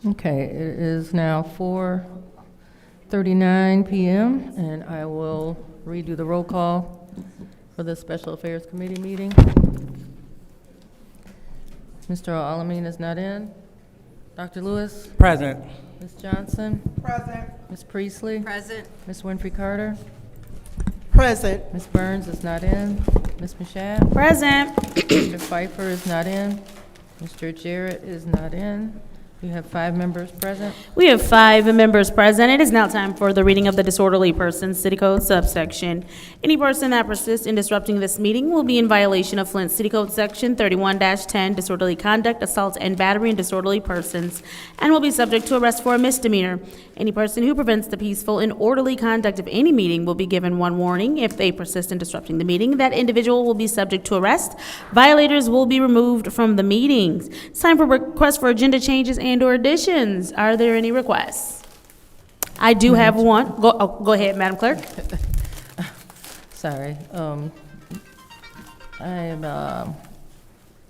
Okay, it is now 4:39 p.m., and I will redo the roll call for the Special Affairs Committee meeting. Mr. Alamin is not in. Dr. Lewis? Present. Ms. Johnson? Present. Ms. Priestley? Present. Ms. Winfrey Carter? Present. Ms. Burns is not in. Ms. Mashat? Present. Mr. Pfeiffer is not in. Mr. Jarrett is not in. We have 5 members present. We have 5 members present. It is now time for the reading of the disorderly persons city code subsection. Any person that persists in disrupting this meeting will be in violation of Flint City Code Section 31-10, disorderly conduct, assault, and battery and disorderly persons, and will be subject to arrest for a misdemeanor. Any person who prevents the peaceful and orderly conduct of any meeting will be given 1 warning. If they persist in disrupting the meeting, that individual will be subject to arrest. Violators will be removed from the meetings. It's time for requests for agenda changes and/or additions. Are there any requests? I do have one. Go ahead, Madam Clerk. Sorry. I am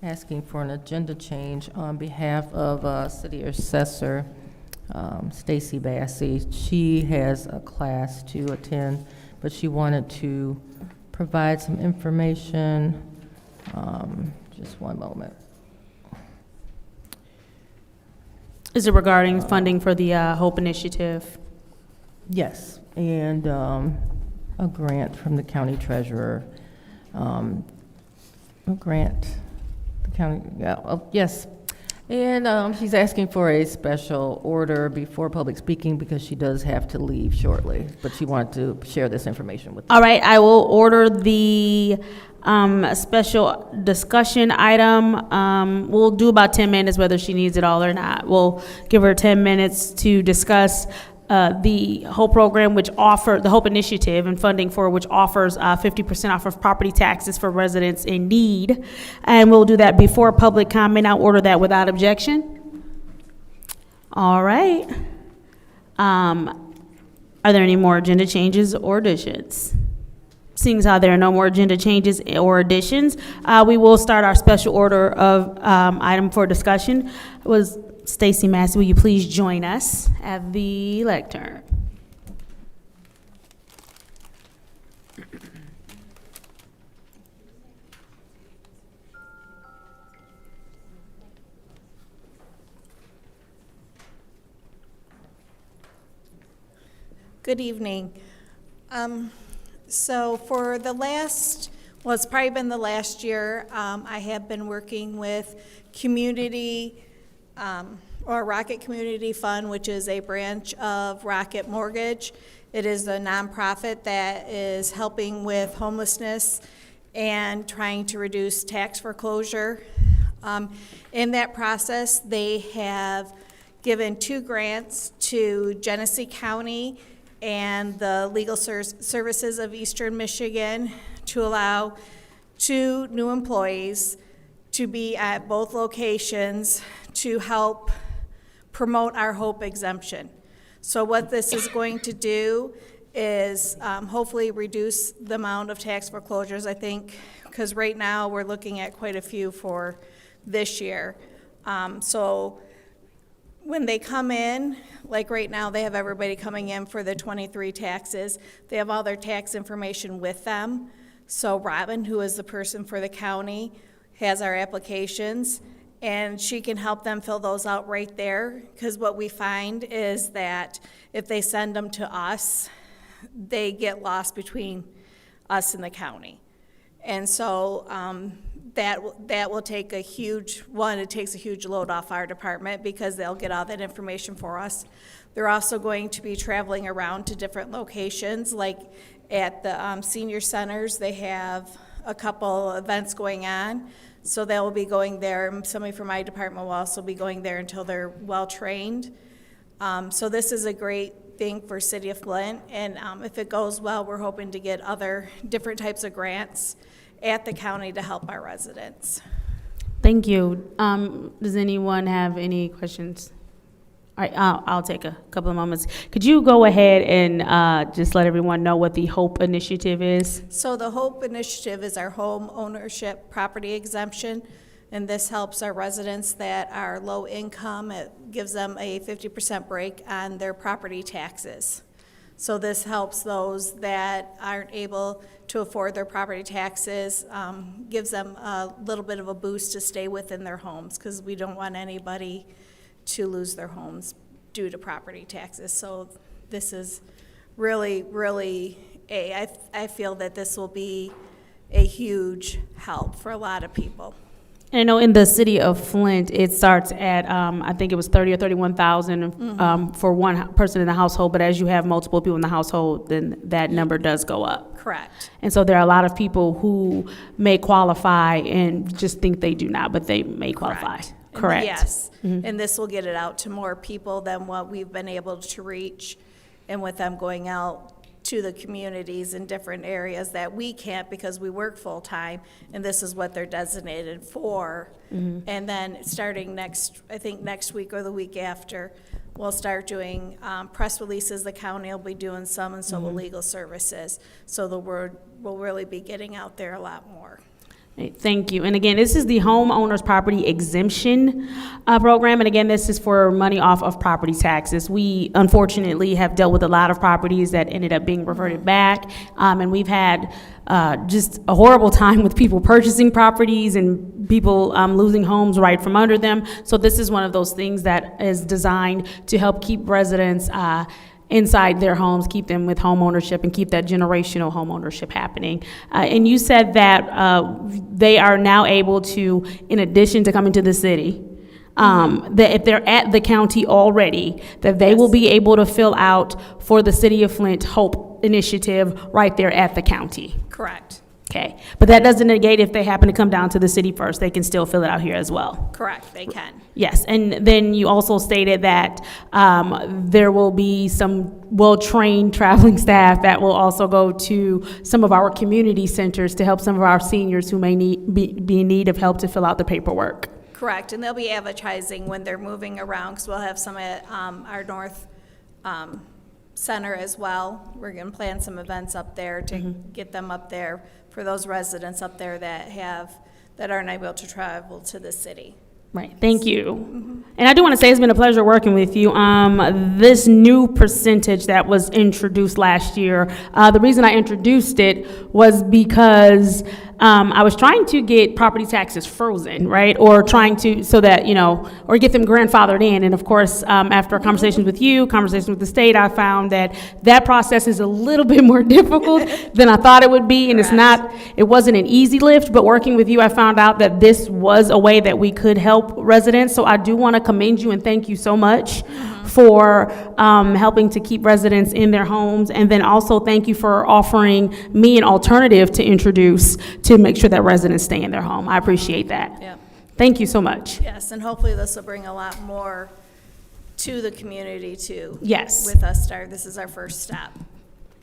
asking for an agenda change on behalf of City Assessor Stacy Bassey. She has a class to attend, but she wanted to provide some information. Just one moment. Is it regarding funding for the HOPE initiative? Yes, and a grant from the county treasurer. A grant, the county, yes. And she's asking for a special order before public speaking because she does have to leave shortly, but she wanted to share this information with you. All right, I will order the special discussion item. We'll do about 10 minutes, whether she needs it all or not. We'll give her 10 minutes to discuss the HOPE program, which the HOPE initiative and funding for which offers 50% off of property taxes for residents in need. And we'll do that before public comment. I'll order that without objection. All right. Are there any more agenda changes or additions? Seeing as how there are no more agenda changes or additions, we will start our special order of item for discussion. Was Stacy Massey, will you please join us at the lectern? Good evening. So for the last, well, it's probably been the last year, I have been working with community, or Rocket Community Fund, which is a branch of Rocket Mortgage. It is a nonprofit that is helping with homelessness and trying to reduce tax foreclosure. In that process, they have given 2 grants to Genesee County and the Legal Services of Eastern Michigan to allow 2 new employees to be at both locations to help promote our HOPE exemption. So what this is going to do is hopefully reduce the amount of tax foreclosures, I think, because right now we're looking at quite a few for this year. So when they come in, like right now, they have everybody coming in for the 23 taxes. They have all their tax information with them. So Robin, who is the person for the county, has our applications, and she can help them fill those out right there, because what we find is that if they send them to us, they get lost between us and the county. And so that will take a huge, it takes a huge load off our department because they'll get all that information for us. They're also going to be traveling around to different locations, like at the senior centers, they have a couple events going on. So they'll be going there. Somebody from my department will also be going there until they're well-trained. So this is a great thing for City of Flint, and if it goes well, we're hoping to get other different types of grants at the county to help our residents. Thank you. Does anyone have any questions? All right, I'll take a couple of moments. Could you go ahead and just let everyone know what the HOPE initiative is? So the HOPE initiative is our home ownership property exemption, and this helps our residents that are low income. It gives them a 50% break on their property taxes. So this helps those that aren't able to afford their property taxes, gives them a little bit of a boost to stay within their homes, because we don't want anybody to lose their homes due to property taxes. So this is really, really, I feel that this will be a huge help for a lot of people. And I know in the city of Flint, it starts at, I think it was 30 or 31,000 for one person in the household, but as you have multiple people in the household, then that number does go up. Correct. And so there are a lot of people who may qualify and just think they do not, but they may qualify. Correct. Yes, and this will get it out to more people than what we've been able to reach, and with them going out to the communities in different areas that we can't because we work full-time, and this is what they're designated for. And then starting next week or the week after, we'll start doing press releases. The county will be doing some, and so will legal services. So the word will really be getting out there a lot more. Thank you. And again, this is the homeowners property exemption program. And again, this is for money off of property taxes. We unfortunately have dealt with a lot of properties that ended up being reverted back. And we've had just a horrible time with people purchasing properties and people losing homes right from under them. So this is one of those things that is designed to help keep residents inside their homes, keep them with home ownership, and keep that generational home ownership happening. And you said that they are now able to, in addition to coming to the city, that if they're at the county already, that they will be able to fill out for the City of Flint HOPE initiative right there at the county. Correct. Okay, but that doesn't negate if they happen to come down to the city first, they can still fill it out here as well. Correct, they can. Yes, and then you also stated that there will be some well-trained traveling staff that will also go to some of our community centers to help some of our seniors who may be in need of help to fill out the paperwork. Correct, and they'll be advertising when they're moving around, because we'll have some at our north center as well. We're going to plan some events up there to get them up there for those residents up there that aren't able to travel to the city. Right, thank you. And I do want to say it's been a pleasure working with you. This new percentage that was introduced last year, the reason I introduced it was because I was trying to get property taxes frozen, right? Or trying to, so that, or get them grandfathered in. And of course, after conversations with you, conversations with the state, I found that process is a little bit more difficult than I thought it would be. And it wasn't an easy lift, but working with you, I found out that this was a way that we could help residents. So I do want to commend you and thank you so much for helping to keep residents in their homes. And then also thank you for offering me an alternative to introduce to make sure that residents stay in their home. I appreciate that. Yep. Thank you so much. Yes, and hopefully this will bring a lot more to the community too. Yes. With us, this is our first step.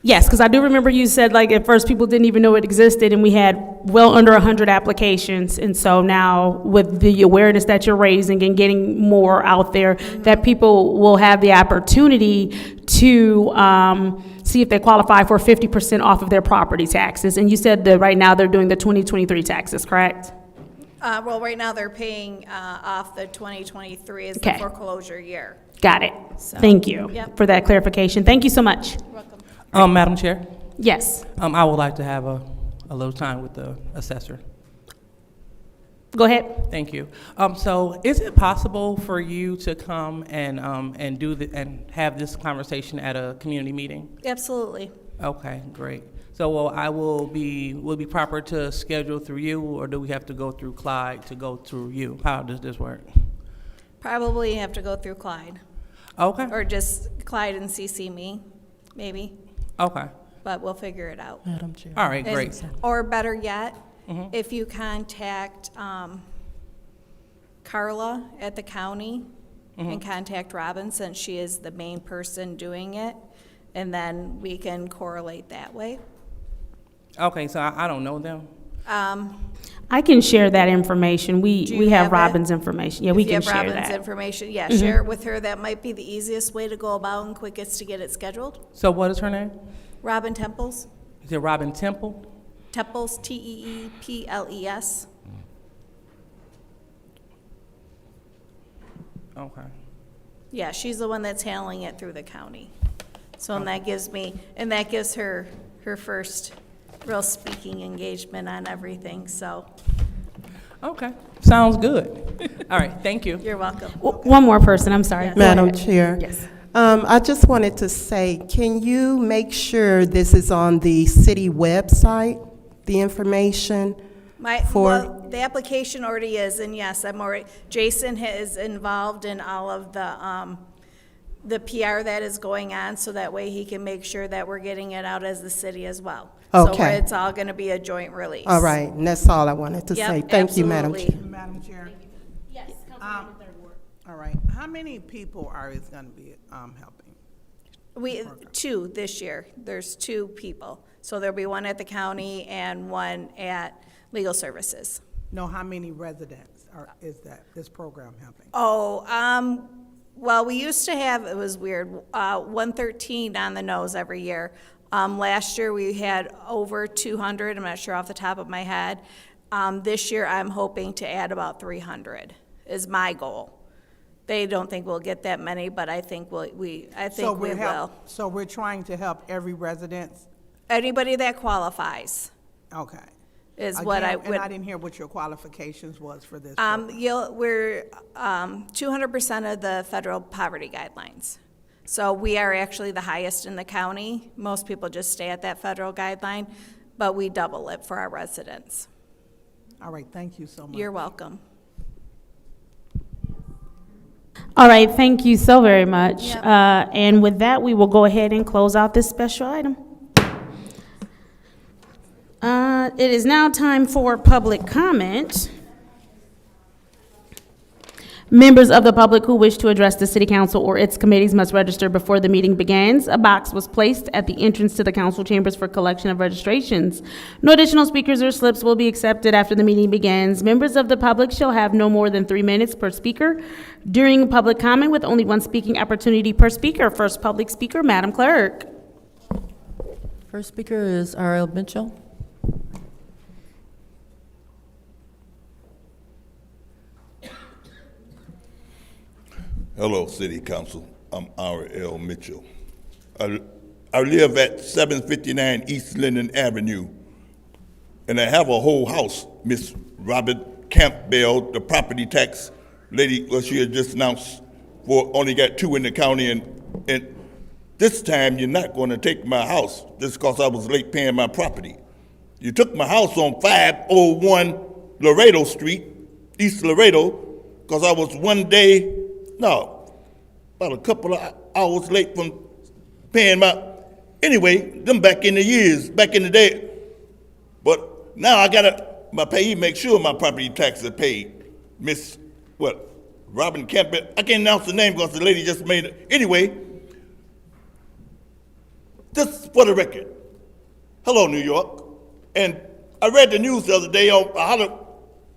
Yes, because I do remember you said at first people didn't even know it existed, and we had well under 100 applications. And so now with the awareness that you're raising and getting more out there, that people will have the opportunity to see if they qualify for 50% off of their property taxes. And you said that right now they're doing the 2023 taxes, correct? Well, right now they're paying off the 2023 as Okay. the foreclosure year. Got it. So, Thank you yep. for that clarification. Thank you so much. You're welcome. Madam Chair, Yes, I would like to have a little time with the assessor. go ahead. Thank you. So is it possible for you to come and have this conversation at a community meeting? Absolutely. Okay, great. So will it be proper to schedule through you, or do we have to go through Clyde to go through you? How does this work? Probably have to go through Clyde, Okay, or just Clyde and CC me, maybe, okay. but we'll figure it out. Madam Chair. All right, And- great. Or better yet, if you contact Carla at the county and contact Robin, since she is the main person doing it, and then we can correlate that way. Okay, so I don't know them. I can share that information. Do you We have have it? Robin's information. Yeah, we If you can have share Robin's that. information, yeah, share it with her. That might be the easiest way to go about and quickest to get it scheduled. So what is her name? Robin Temples, Is it Robin Temple? Temples, Teeples. Okay. Yeah, she's the one that's handling it through the county. So, and that gives her her first real speaking engagement on everything, so Okay, sounds good. All right, thank you. you're welcome. One more person, I'm sorry. Go Madam ahead. Chair. Yes. I just wanted to say, can you make sure this is on the city website, the information? Well, the application already is, and yes, Jason is involved in all of the PR that is going on, so that way he can make sure that we're getting it out as the city as well. So Okay. it's all gonna be a joint release. All right, and that's all I wanted to Yep, say. Thank you, Madam absolutely. Chair. Madam Chair? Yes, All right, how many people are is gonna be, helping? Two this year. There's two people. So there'll be one at the county and one at Legal Services. No, how many residents is this program helping? Oh, well, we used to have, it was weird, 113 on the nose every year. Last year, we had over 200, I'm not sure off the top of my head. This year, I'm hoping to add about 300 is my goal. They don't think we'll get that many, but I think we will. So we're trying to help every resident? Anybody that qualifies Okay. is what I Again, would. And I didn't hear what your qualifications was for this. We're 200% of the federal poverty guidelines. So we are actually the highest in the county. Most people just stay at that federal guideline, but we double it for our residents. All right, thank you so much. You're welcome. All right, thank you so very much. Yep. And with that, we will go ahead and close out this special item. It is now time for public comment. Members of the public who wish to address the city council or its committees must register before the meeting begins. A box was placed at the entrance to the council chambers for collection of registrations. No additional speakers or slips will be accepted after the meeting begins. Members of the public shall have no more than 3 minutes per speaker during public comment, with only one speaking opportunity per speaker. First public speaker, Madam Clerk. First speaker is R.L. Mitchell. Hello, City Council. I'm R.L. Mitchell. I live at 759 East Linden Avenue, and I have a whole house. Miss Robert Campbell, the property tax lady, well, she had just announced only got 2 in the county, and this time you're not going to take my house just because I was late paying my property. You took my house on 501 Laredo Street, East Laredo, because I was about a couple of hours late from paying anyway, them back in the day. But now I gotta, my payee make sure my property taxes are paid. Miss, Robin Campbell, I can't announce the name because the lady just made it. Anyway, this for the record. Hello, New York. And I read the news the other day on how the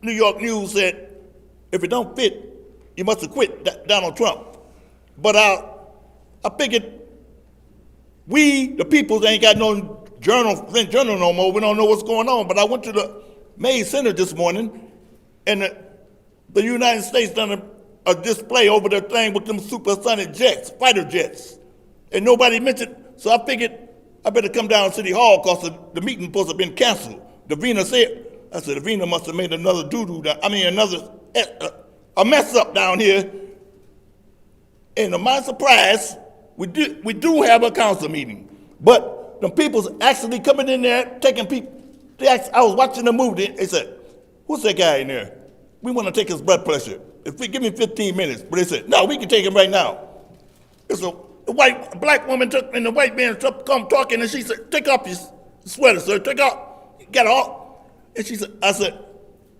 New York News said, if it don't fit, you must have quit Donald Trump. But I figured we, the people, ain't got no print journal no more. We don't know what's going on. But I went to the Mays Center this morning, and the United States done a display over their thing with them supersonic jets, fighter jets. And nobody mentioned, so I figured I better come down to City Hall because the meeting supposed to have been canceled. Davina said, I said, Davina must have made another a mess up down here. And to my surprise, we do have a council meeting. But the people's actually coming in there, taking people. I was watching the movie, they said, who's that guy in there? We want to take his blood pressure. Give me 15 minutes. But they said, no, we can take him right now. It's a black woman took, and the white man come talking, and she said, take off your sweater, sir, take off, get off. And she said, I said,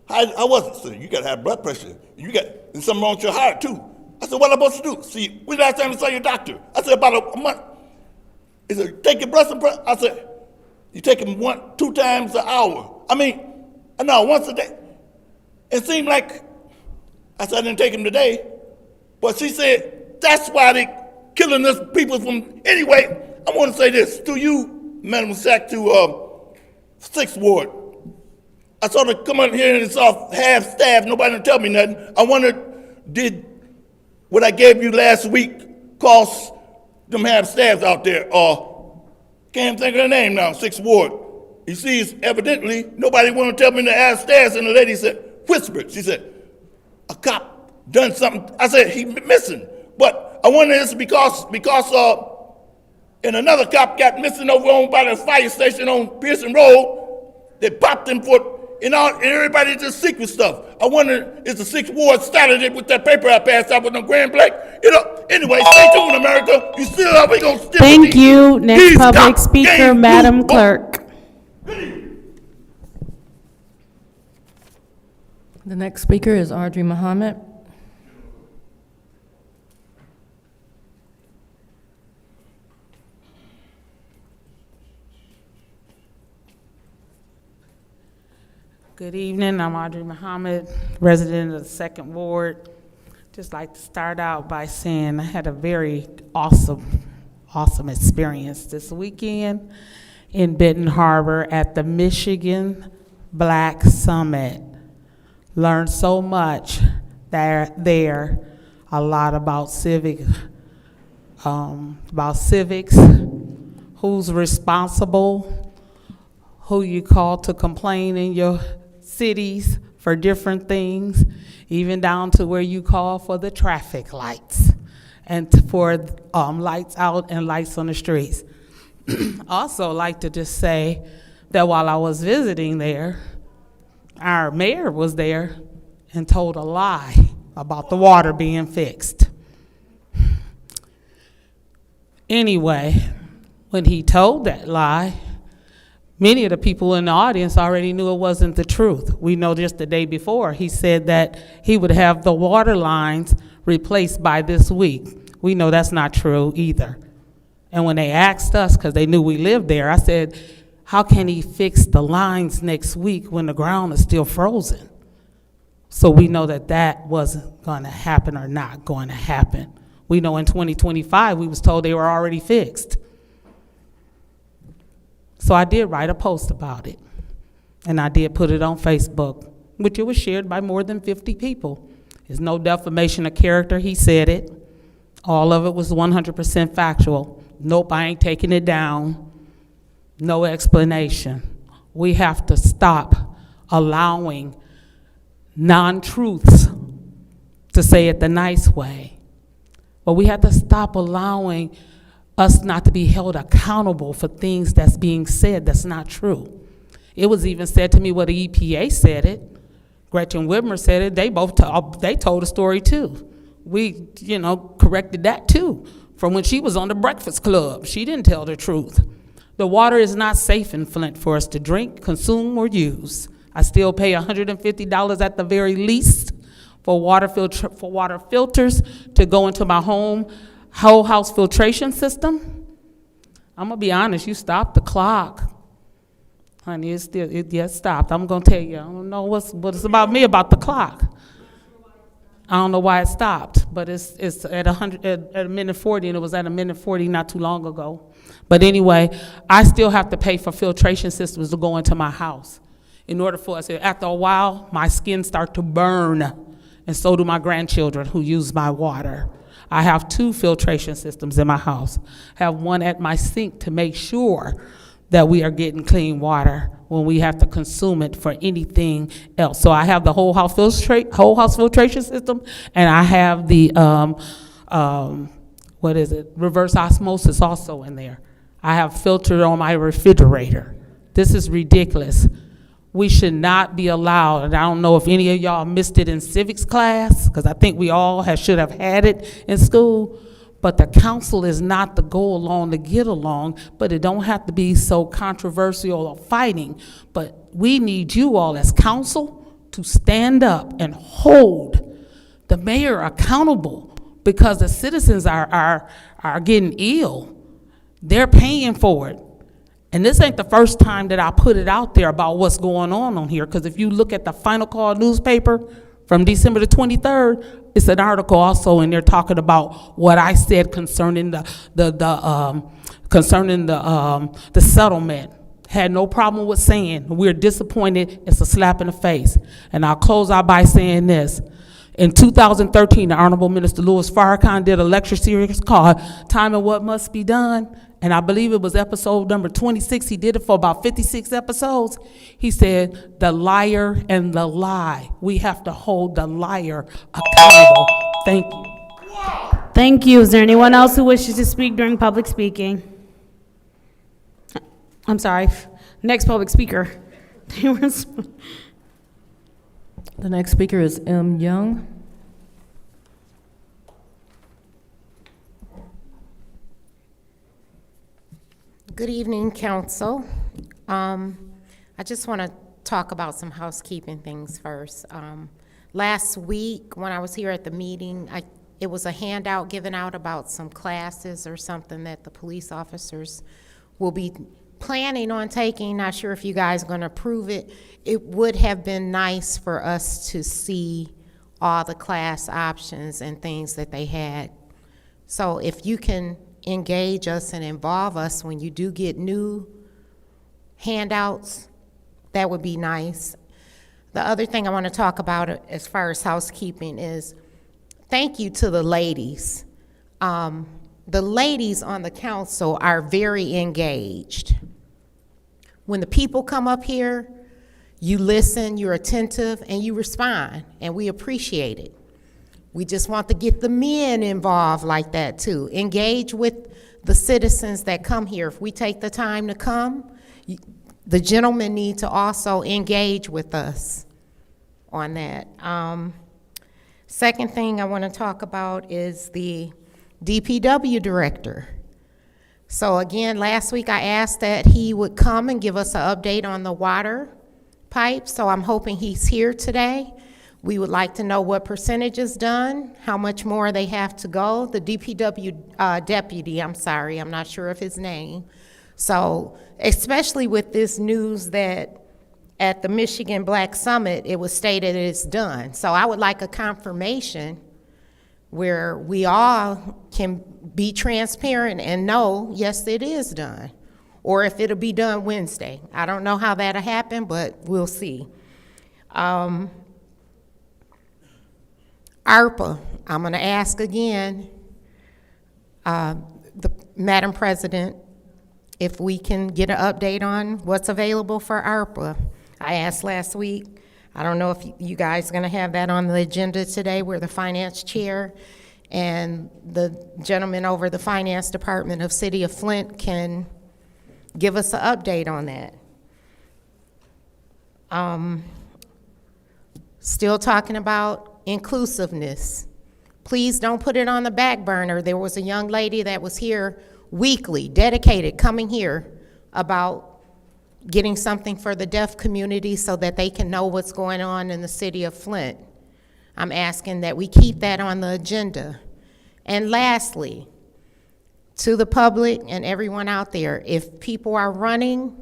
how was it, sir? You got to have blood pressure. And something wrong with your heart, too. I said, what am I supposed to do? See, when last time you saw your doctor? I said, about a month. He said, take your blood pressure. I said, you take them 2 times an hour. I mean, No, once a day. It seemed like, I said I didn't take him today, but she said, that's why they killing us people from, anyway, I want to say this to you, Madam Sack, to 6th Ward. I saw them come out here and it's off half-staff, nobody didn't tell me nothing. I wondered, did what I gave you last week cost them half-staffs out there? Can't think of the name now, 6th Ward. You see, it's evidently, nobody wanted to tell me the half-staffs, and the lady said, whispered, she said, a cop done something. I said, he missing. But I wonder this because and another cop got missing over on by the fire station on Pearson Road. They popped him and everybody just secret stuff. I wonder if the 6th Ward started it with that paper I passed out with no grand black. Anyway, stay tuned, America. You still are, we gonna still Thank you. Next These public cops speaker, gang Madam you. Clerk. The next speaker is Audrey Muhammad. Good evening, I'm Audrey Muhammad, resident of the 2nd Ward. Just like to start out by saying I had a very awesome experience this weekend in Benton Harbor at the Michigan Black Summit. Learned so much there, a lot about civics, who's responsible, who you call to complain in your cities for different things, even down to where you call for the traffic lights and for lights out and lights on the streets. Also like to just say that while I was visiting there, our mayor was there and told a lie about the water being fixed. Anyway, when he told that lie, many of the people in the audience already knew it wasn't the truth. We know just the day before, he said that he would have the water lines replaced by this week. We know that's not true either. And when they asked us, because they knew we lived there, I said, how can he fix the lines next week when the ground is still frozen? So we know that that wasn't going to happen or not going to happen. We know in 2025, we was told they were already fixed. So I did write a post about it, and I did put it on Facebook, which it was shared by more than 50 people. There's no defamation of character, he said it. All of it was 100% factual. Nope, I ain't taking it down. No explanation. We have to stop allowing non-truths, to say it the nice way. But we have to stop allowing us not to be held accountable for things that's being said that's not true. It was even said to me where the EPA said it. Gretchen Whitmer said it. They both they told a story too. We, corrected that too. From when she was on the Breakfast Club, she didn't tell the truth. The water is not safe in Flint for us to drink, consume, or use. I still pay $150 at the very least for water filters to go into my whole house filtration system. I'm gonna be honest, you stopped the clock. Honey, it stopped. I'm gonna tell you, I don't know what it's about me about the clock. I don't know why it stopped, but it's at a minute 40, and it was at a minute 40 not too long ago. But anyway, I still have to pay for filtration systems to go into my house. In order for us, after a while, my skin starts to burn, and so do my grandchildren who use my water. I have 2 filtration systems in my house. I have one at my sink to make sure that we are getting clean water when we have to consume it for anything else. So I have the whole house filtration system, and I have the reverse osmosis also in there. I have filtered on my refrigerator. This is ridiculous. We should not be allowed, and I don't know if any of y'all missed it in civics class, because I think we all should have had it in school, but the council is not to go along to get along, but it don't have to be so controversial or fighting. But we need you all as council to stand up and hold the mayor accountable, because the citizens are getting ill. They're paying for it. And this ain't the first time that I put it out there about what's going on here, because if you look at the Final Call newspaper from December the 23rd, it's an article also in there talking about what I said concerning the settlement. Had no problem with saying we're disappointed. It's a slap in the face. And I'll close out by saying this. In 2013, the Honorable Minister Louis Farrakhan did a lecture series called Time and What Must Be Done. And I believe it was episode number 26. He did it for about 56 episodes. He said, the liar and the lie. We have to hold the liar accountable. Thank you. Thank you. Is there anyone else who wishes to speak during public speaking? I'm sorry. Next public speaker. The next speaker is M. Young. Good evening, council. I just want to talk about some housekeeping things first. Last week, when I was here at the meeting, it was a handout given out about some classes or something that the police officers will be planning on taking. Not sure if you guys are going to approve it. It would have been nice for us to see all the class options and things that they had. So if you can engage us and involve us when you do get new handouts, that would be nice. The other thing I want to talk about as far as housekeeping is thank you to the ladies. The ladies on the council are very engaged. When the people come up here, you listen, you're attentive, and you respond, and we appreciate it. We just want to get the men involved like that too. Engage with the citizens that come here. If we take the time to come, the gentlemen need to also engage with us on that. Second thing I want to talk about is the DPW director. So again, last week I asked that he would come and give us an update on the water pipe, so I'm hoping he's here today. We would like to know what percentage is done, how much more they have to go. The DPW deputy, I'm sorry, I'm not sure of his name. So especially with this news that at the Michigan Black Summit, it was stated it's done. So I would like a confirmation where we all can be transparent and know, yes, it is done. Or if it'll be done Wednesday. I don't know how that'll happen, but we'll see. ARPA, I'm gonna ask again, Madam President, if we can get an update on what's available for ARPA. I asked last week. I don't know if you guys are gonna have that on the agenda today, where the finance chair and the gentleman over the finance department of City of Flint can give us an update on that. Still talking about inclusiveness. Please don't put it on the back burner. There was a young lady that was here weekly, dedicated, coming here about getting something for the deaf community so that they can know what's going on in the city of Flint. I'm asking that we keep that on the agenda. And lastly, to the public and everyone out there, if people are running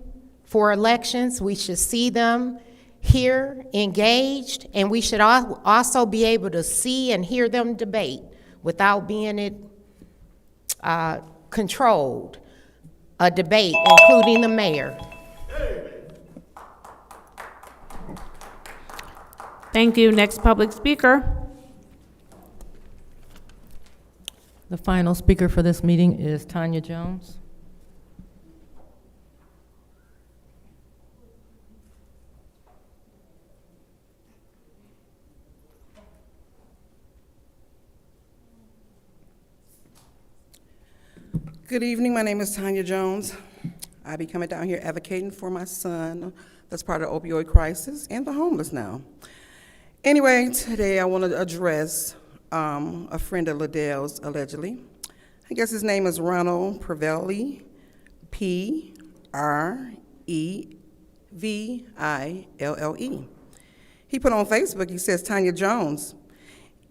for elections, we should see them here engaged, and we should also be able to see and hear them debate without being controlled, a debate, including the mayor. Thank you. Next public speaker. The final speaker for this meeting is Tanya Jones. Good evening, my name is Tanya Jones. I be coming down here advocating for my son that's part of the opioid crisis and the homeless now. Anyway, today I want to address a friend of Liddell's, allegedly. I guess his name is Ronald Prevelli, P-R-E-V-I-L-L-E. He put on Facebook, he says, Tanya Jones,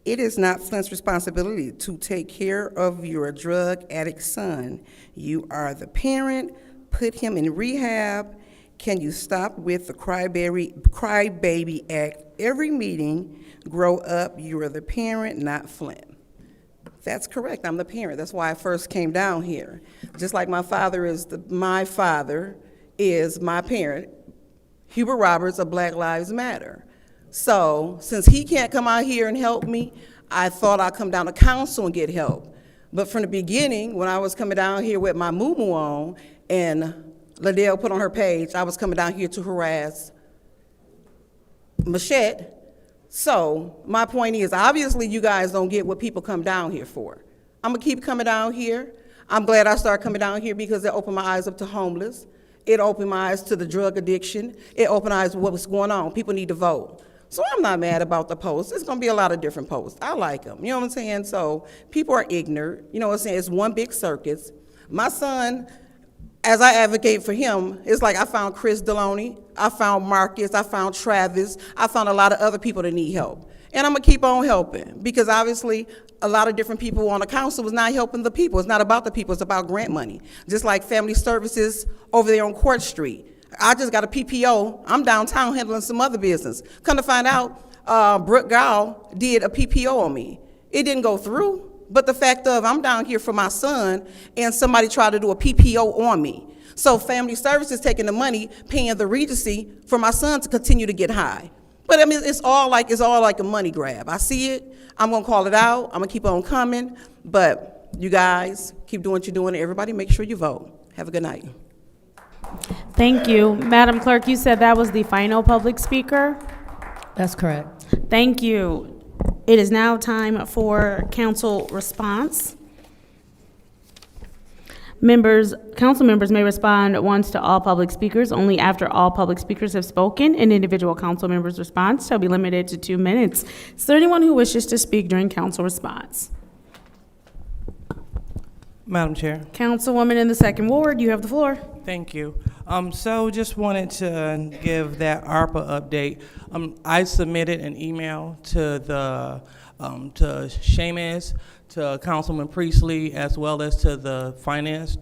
it is not Flint's responsibility to take care of your drug addict son. You are the parent. put him in rehab? Can you stop with the crybaby act? Every meeting, grow up, you are the parent, not Flynn. That's correct, I'm the parent. That's why I first came down here. Just like my father is my father is my parent, Hubert Roberts of Black Lives Matter. So since he can't come out here and help me, I thought I'd come down to council and get help. But from the beginning, when I was coming down here with my moo-moo on, and Liddell put on her page, I was coming down here to harass Machette. So my point is, obviously you guys don't get what people come down here for. I'm gonna keep coming down here. I'm glad I started coming down here because it opened my eyes up to homeless. It opened my eyes to the drug addiction. It opened my eyes to what was going on. People need to vote. So I'm not mad about the posts. There's gonna be a lot of different posts. I like them, you know what I'm saying? So people are ignorant, you know what I'm saying? It's one big circus. My son, as I advocate for him, it's like I found Chris Deloney, I found Marcus, I found Travis, I found a lot of other people that need help. And I'm gonna keep on helping, because obviously a lot of different people on the council was not helping the people. It's not about the people, it's about grant money. Just like family services over there on Court Street. I just got a PPO, I'm downtown handling some other business. Come to find out, Brooke Gow did a PPO on me. It didn't go through. But the fact of I'm down here for my son and somebody tried to do a PPO on me. So family services taking the money, paying the Regency for my son to continue to get high. But I mean, it's all like a money grab. I see it, I'm gonna call it out, I'm gonna keep on coming, but you guys keep doing what you're doing, and everybody make sure you vote. Have a good night. Thank you. Madam Clerk, you said that was the final public speaker? That's correct. Thank you. It is now time for council response. Council members may respond once to all public speakers. Only after all public speakers have spoken, an individual council member's response shall be limited to 2 minutes. Is there anyone who wishes to speak during council response? Madam Chair. Councilwoman in the second ward, you have the floor. Thank you. So just wanted to give that ARPA update. I submitted an email to the to Seamus, to Councilman Priestley, as well as to the finance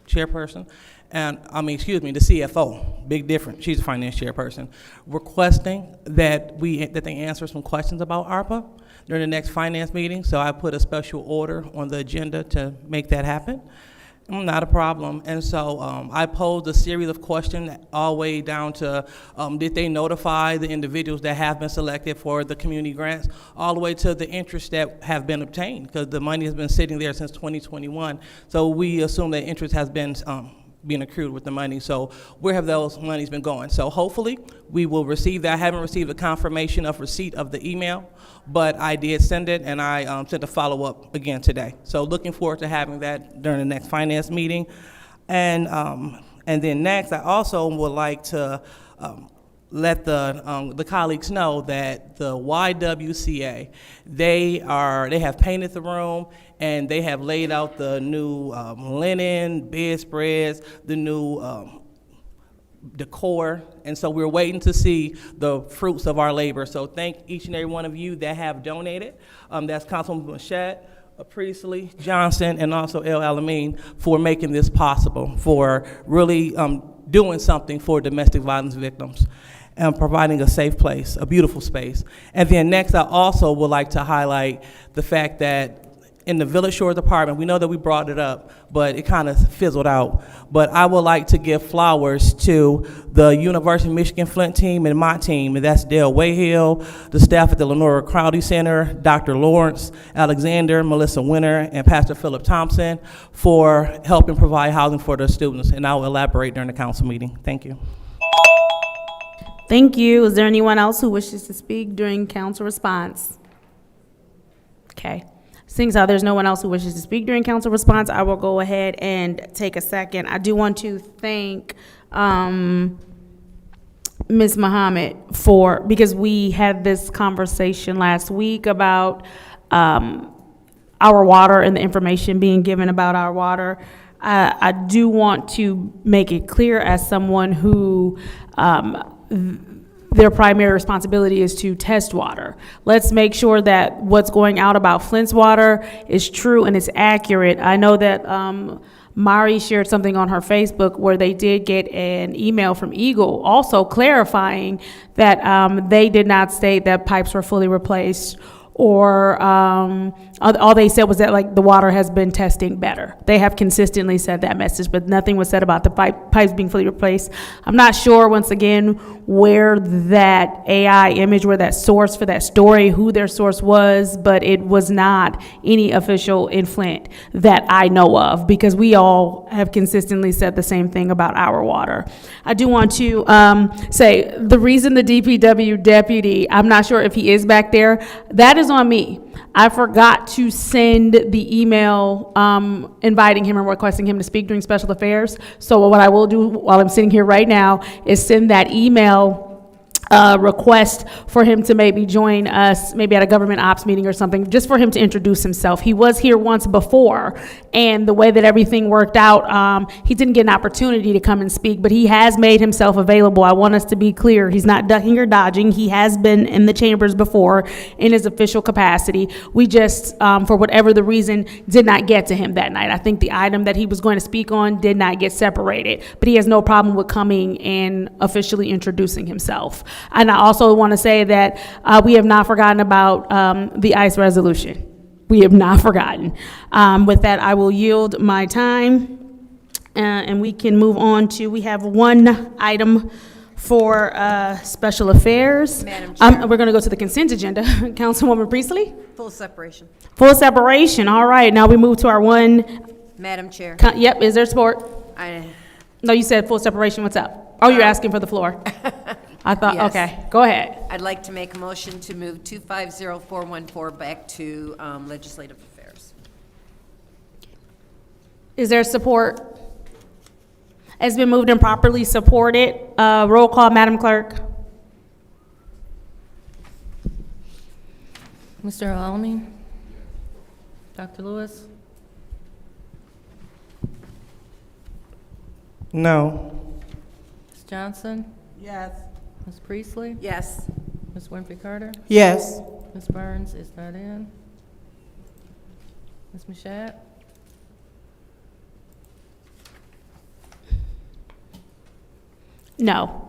chairperson, and the CFO. Big difference. She's a finance chairperson, requesting that they answer some questions about ARPA during the next finance meeting. So I put a special order on the agenda to make that happen. Not a problem. And so I posed a series of questions all the way down to did they notify the individuals that have been selected for the community grants, all the way to the interest that have been obtained, because the money has been sitting there since 2021. So we assume that interest has been being accrued with the money. So where have those monies been going? So hopefully we will receive that. I haven't received a confirmation of receipt of the email, but I did send it, and I sent a follow-up again today. So looking forward to having that during the next finance meeting. And then next, I also would like to let the colleagues know that the YWCA, they have painted the room, and they have laid out the new linen, bedspreads, the new decor, and so we're waiting to see the fruits of our labor. So thank each and every one of you that have donated. That's Councilman Machette, Priestley, Johnson, and also El Alamein for making this possible, for really doing something for domestic violence victims and providing a safe place, a beautiful space. And then next, I also would like to highlight the fact that in the Village Shore Department, we know that we brought it up, but it kind of fizzled out. But I would like to give flowers to the University of Michigan Flint team and my team, and that's Dale Wayhill, the staff at the Lenora Crowdy Center, Dr. Lawrence Alexander, Melissa Winter, and Pastor Philip Thompson for helping provide housing for their students. And I will elaborate during the council meeting. Thank you. Thank you. Is there anyone else who wishes to speak during council response? Okay. Seeing as how there's no one else who wishes to speak during council response, I will go ahead and take a second. I do want to thank Ms. Muhammad because we had this conversation last week about our water and the information being given about our water. I do want to make it clear, as someone who their primary responsibility is to test water. Let's make sure that what's going out about Flint's water is true and it's accurate. I know that Mari shared something on her Facebook where they did get an email from Eagle also clarifying that they did not state that pipes were fully replaced, or all they said was that like the water has been testing better. They have consistently said that message, but nothing was said about the pipes being fully replaced. I'm not sure, once again, where that AI image, where that source for that story, who their source was, but it was not any official in Flint that I know of, because we all have consistently said the same thing about our water. I do want to say the reason the DPW deputy, I'm not sure if he is back there, that is on me. I forgot to send the email inviting him and requesting him to speak during special affairs. So what I will do while I'm sitting here right now is send that email request for him to maybe join us, maybe at a government ops meeting or something, just for him to introduce himself. He was here once before, and the way that everything worked out, he didn't get an opportunity to come and speak, but he has made himself available. I want us to be clear. He's not ducking or dodging. He has been in the chambers before in his official capacity. We just, for whatever the reason, did not get to him that night. I think the item that he was going to speak on did not get separated, but he has no problem with coming and officially introducing himself. And I also want to say that we have not forgotten about the ICE resolution. We have not forgotten. With that, I will yield my time, and we can move on to, we have one item for special affairs. Madam Chair. We're going to go to the consent agenda. Councilwoman Priestley? Full separation. Full separation, all right. Now we move to our one. Madam Chair. Yep, is there support? I, No, you said full separation, what's up? Oh, you're asking for the floor. I thought, Yes. okay, go ahead. I'd like to make a motion to move 250414 back to legislative affairs. Is there support? It's been moved and properly supported. Roll call, Madam Clerk. Mr. Alamin? Dr. Lewis? No. Ms. Johnson? Yes. Ms. Priestley? Yes. Ms. Winfrey Carter? Yes. Ms. Burns is not in. Ms. Mashat? No.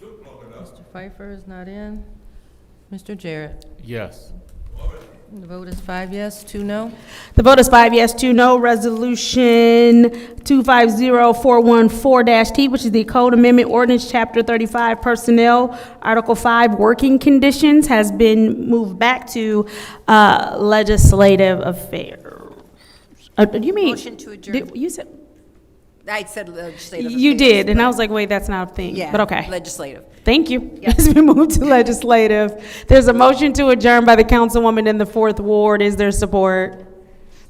Mr. Pfeiffer is not in. Mr. Jarrett? Yes. The vote is 5 yes, 2 no. The vote is 5 yes, 2 no. Resolution 250414-T, which is the Code Amendment Ordinance, Chapter 35, Personnel, Article 5, Working Conditions, has been moved back to legislative affairs. Do you mean? Motion to adjourn. You said, I said legislative you affairs, did, and I but- was like, wait, that's not a thing, Yeah. but okay. Legislative. Thank you. It's been moved to legislative. There's a motion to adjourn by the councilwoman in the 4th Ward. Is there support?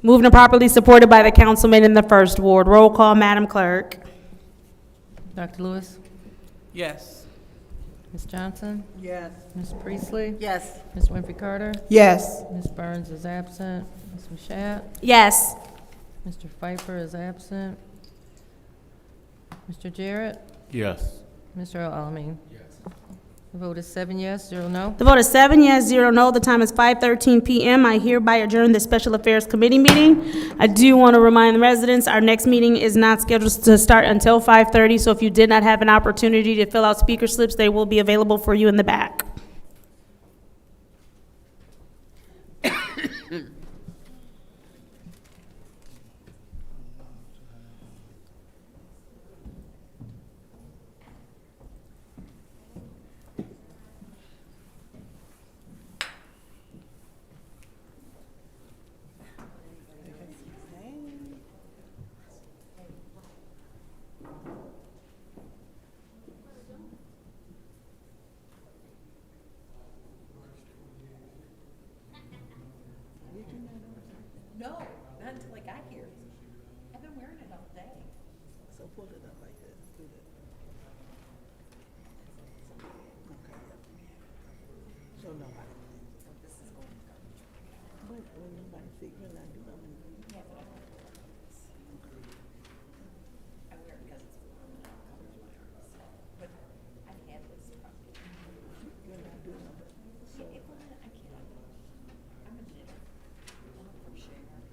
Moved and properly supported by the councilman in the 1st Ward. Roll call, Madam Clerk. Dr. Lewis? Yes. Ms. Johnson? Yes. Ms. Priestley? Yes. Ms. Winfrey Carter? Yes. Ms. Burns is absent. Ms. Mashat? Yes. Mr. Pfeiffer is absent. Mr. Jarrett? Yes. Mr. Alamin? Yes. The vote is 7 yes, 0 no. The vote is 7 yes, 0 no. The time is 5:13 p.m. I hereby adjourn the Special Affairs Committee meeting. I do want to remind the residents, our next meeting is not scheduled to start until 5:30, so if you did not have an opportunity to fill out speaker slips, they will be available for you in the back. No, not until I got here. I've been wearing it all day. So pull it up like this. Do that. Okay. So nobody. But when nobody see, you're not doing it. I wear it because it's warm and it covers my arms. But I've had this problem. You're not doing it. So, I can't. I'm a knitter. I'm a crocheter.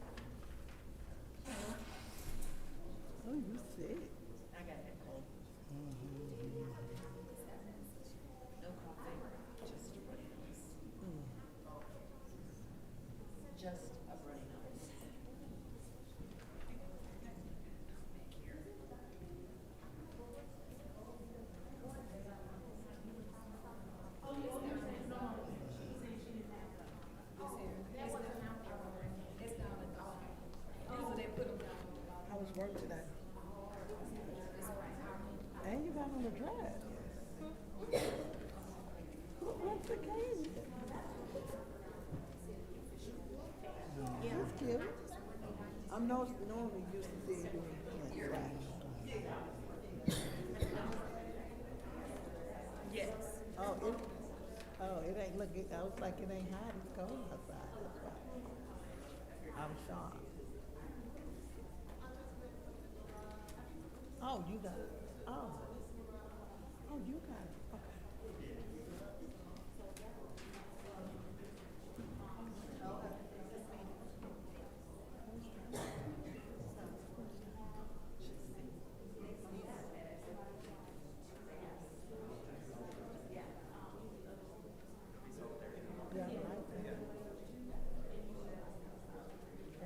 it ain't looking, I was like, it ain't hot, it's cold outside, that's why. I'm shocked. Oh, you got it, oh. Oh, you got it, okay. Yeah, I like that.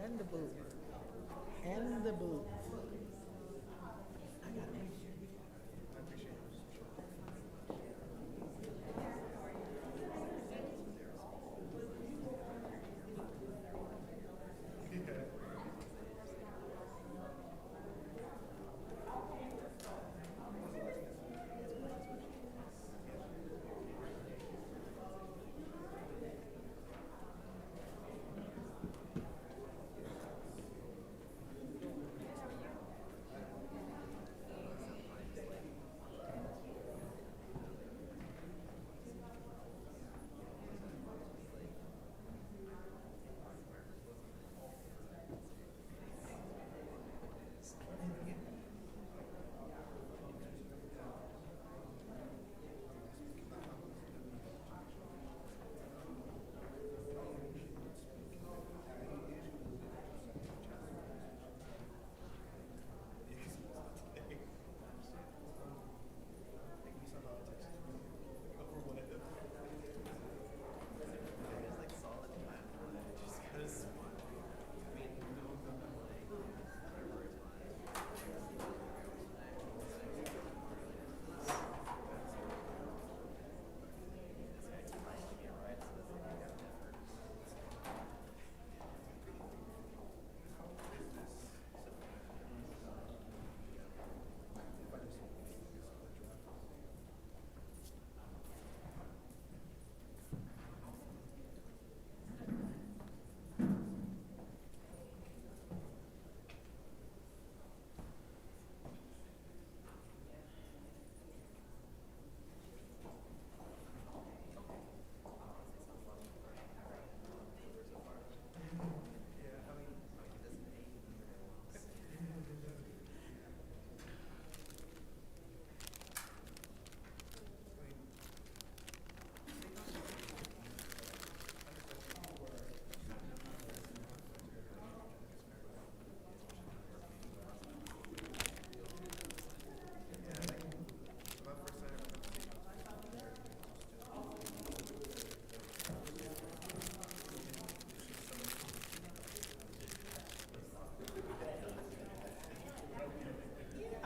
And the boots. And the boots. I got it.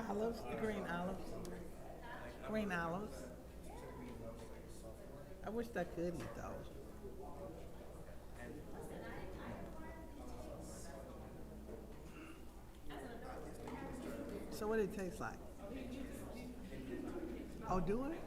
Olives, green olives. Green olives. I wish I could eat those. So what did it taste like? Oh, do it?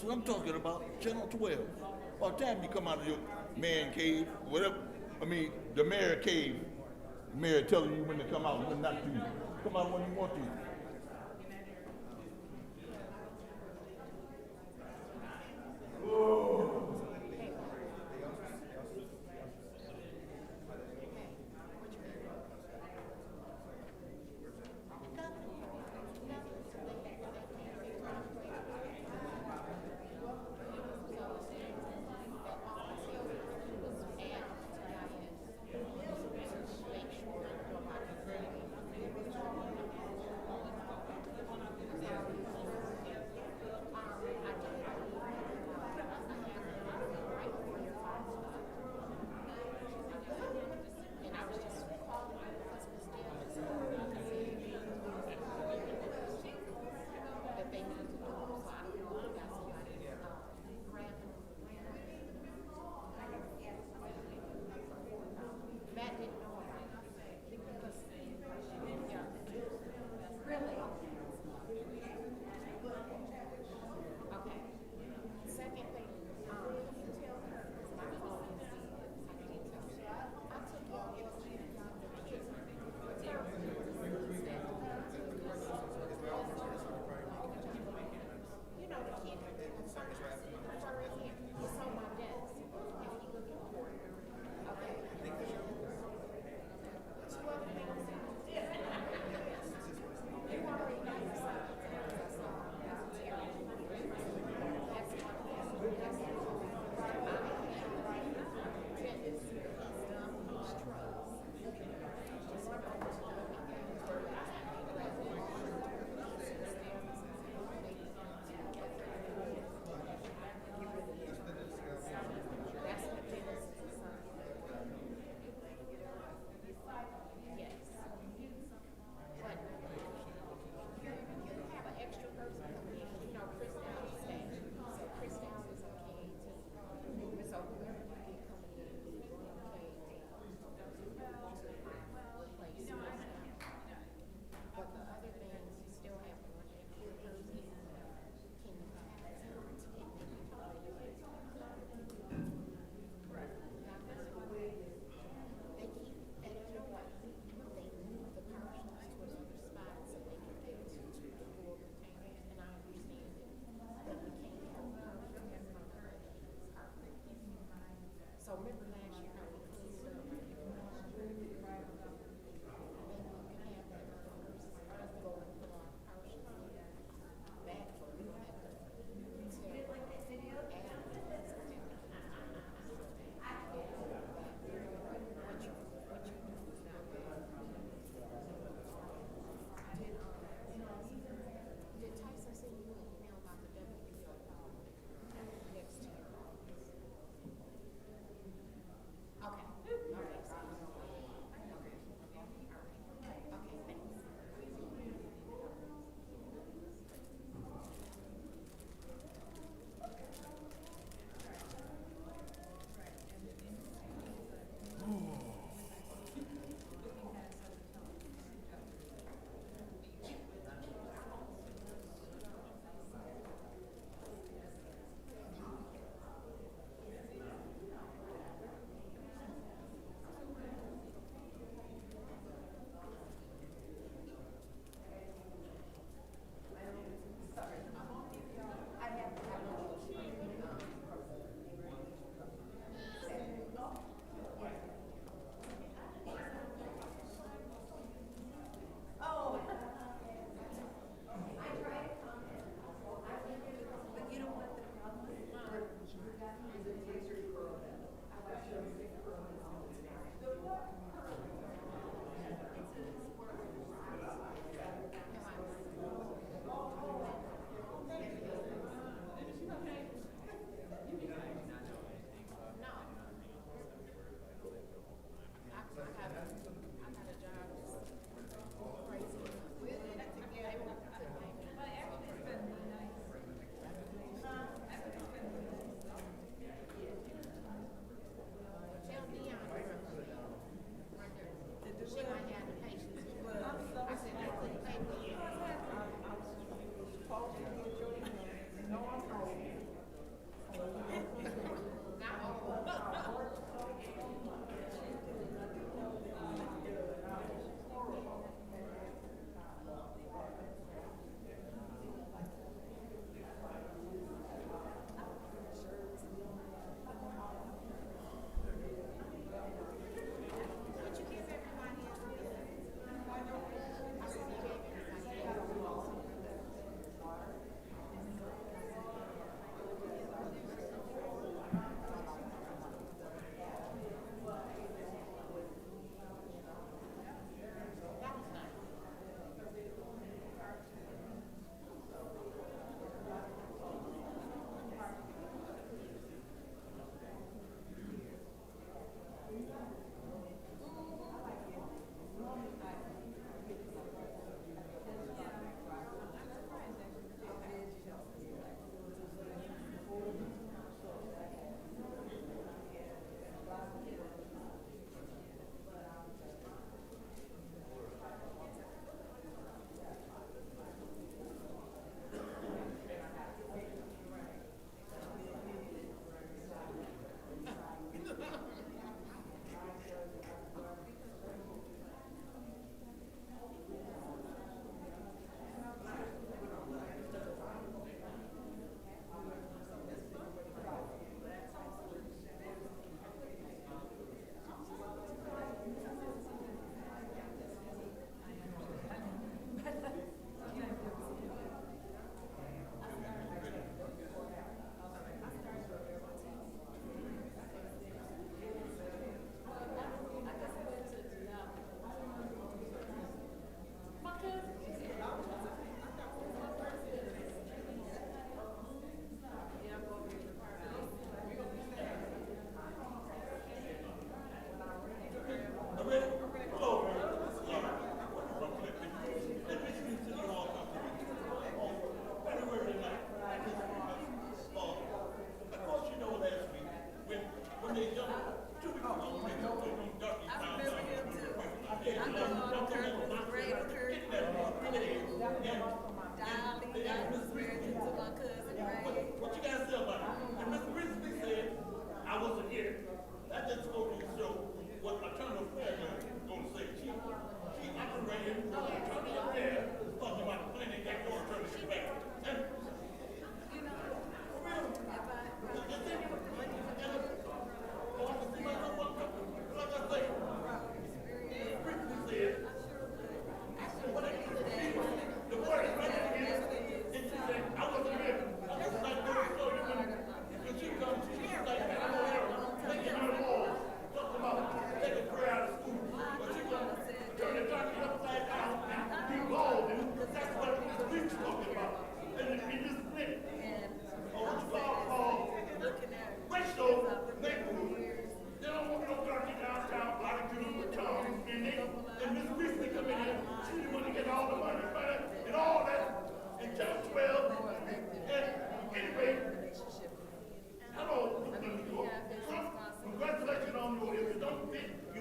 That's what I'm talking about. Channel 12. By the time you come out of your man cave, whatever, I mean, the mayor cave, the mayor telling you when to come out and when not to. Come out when you want to.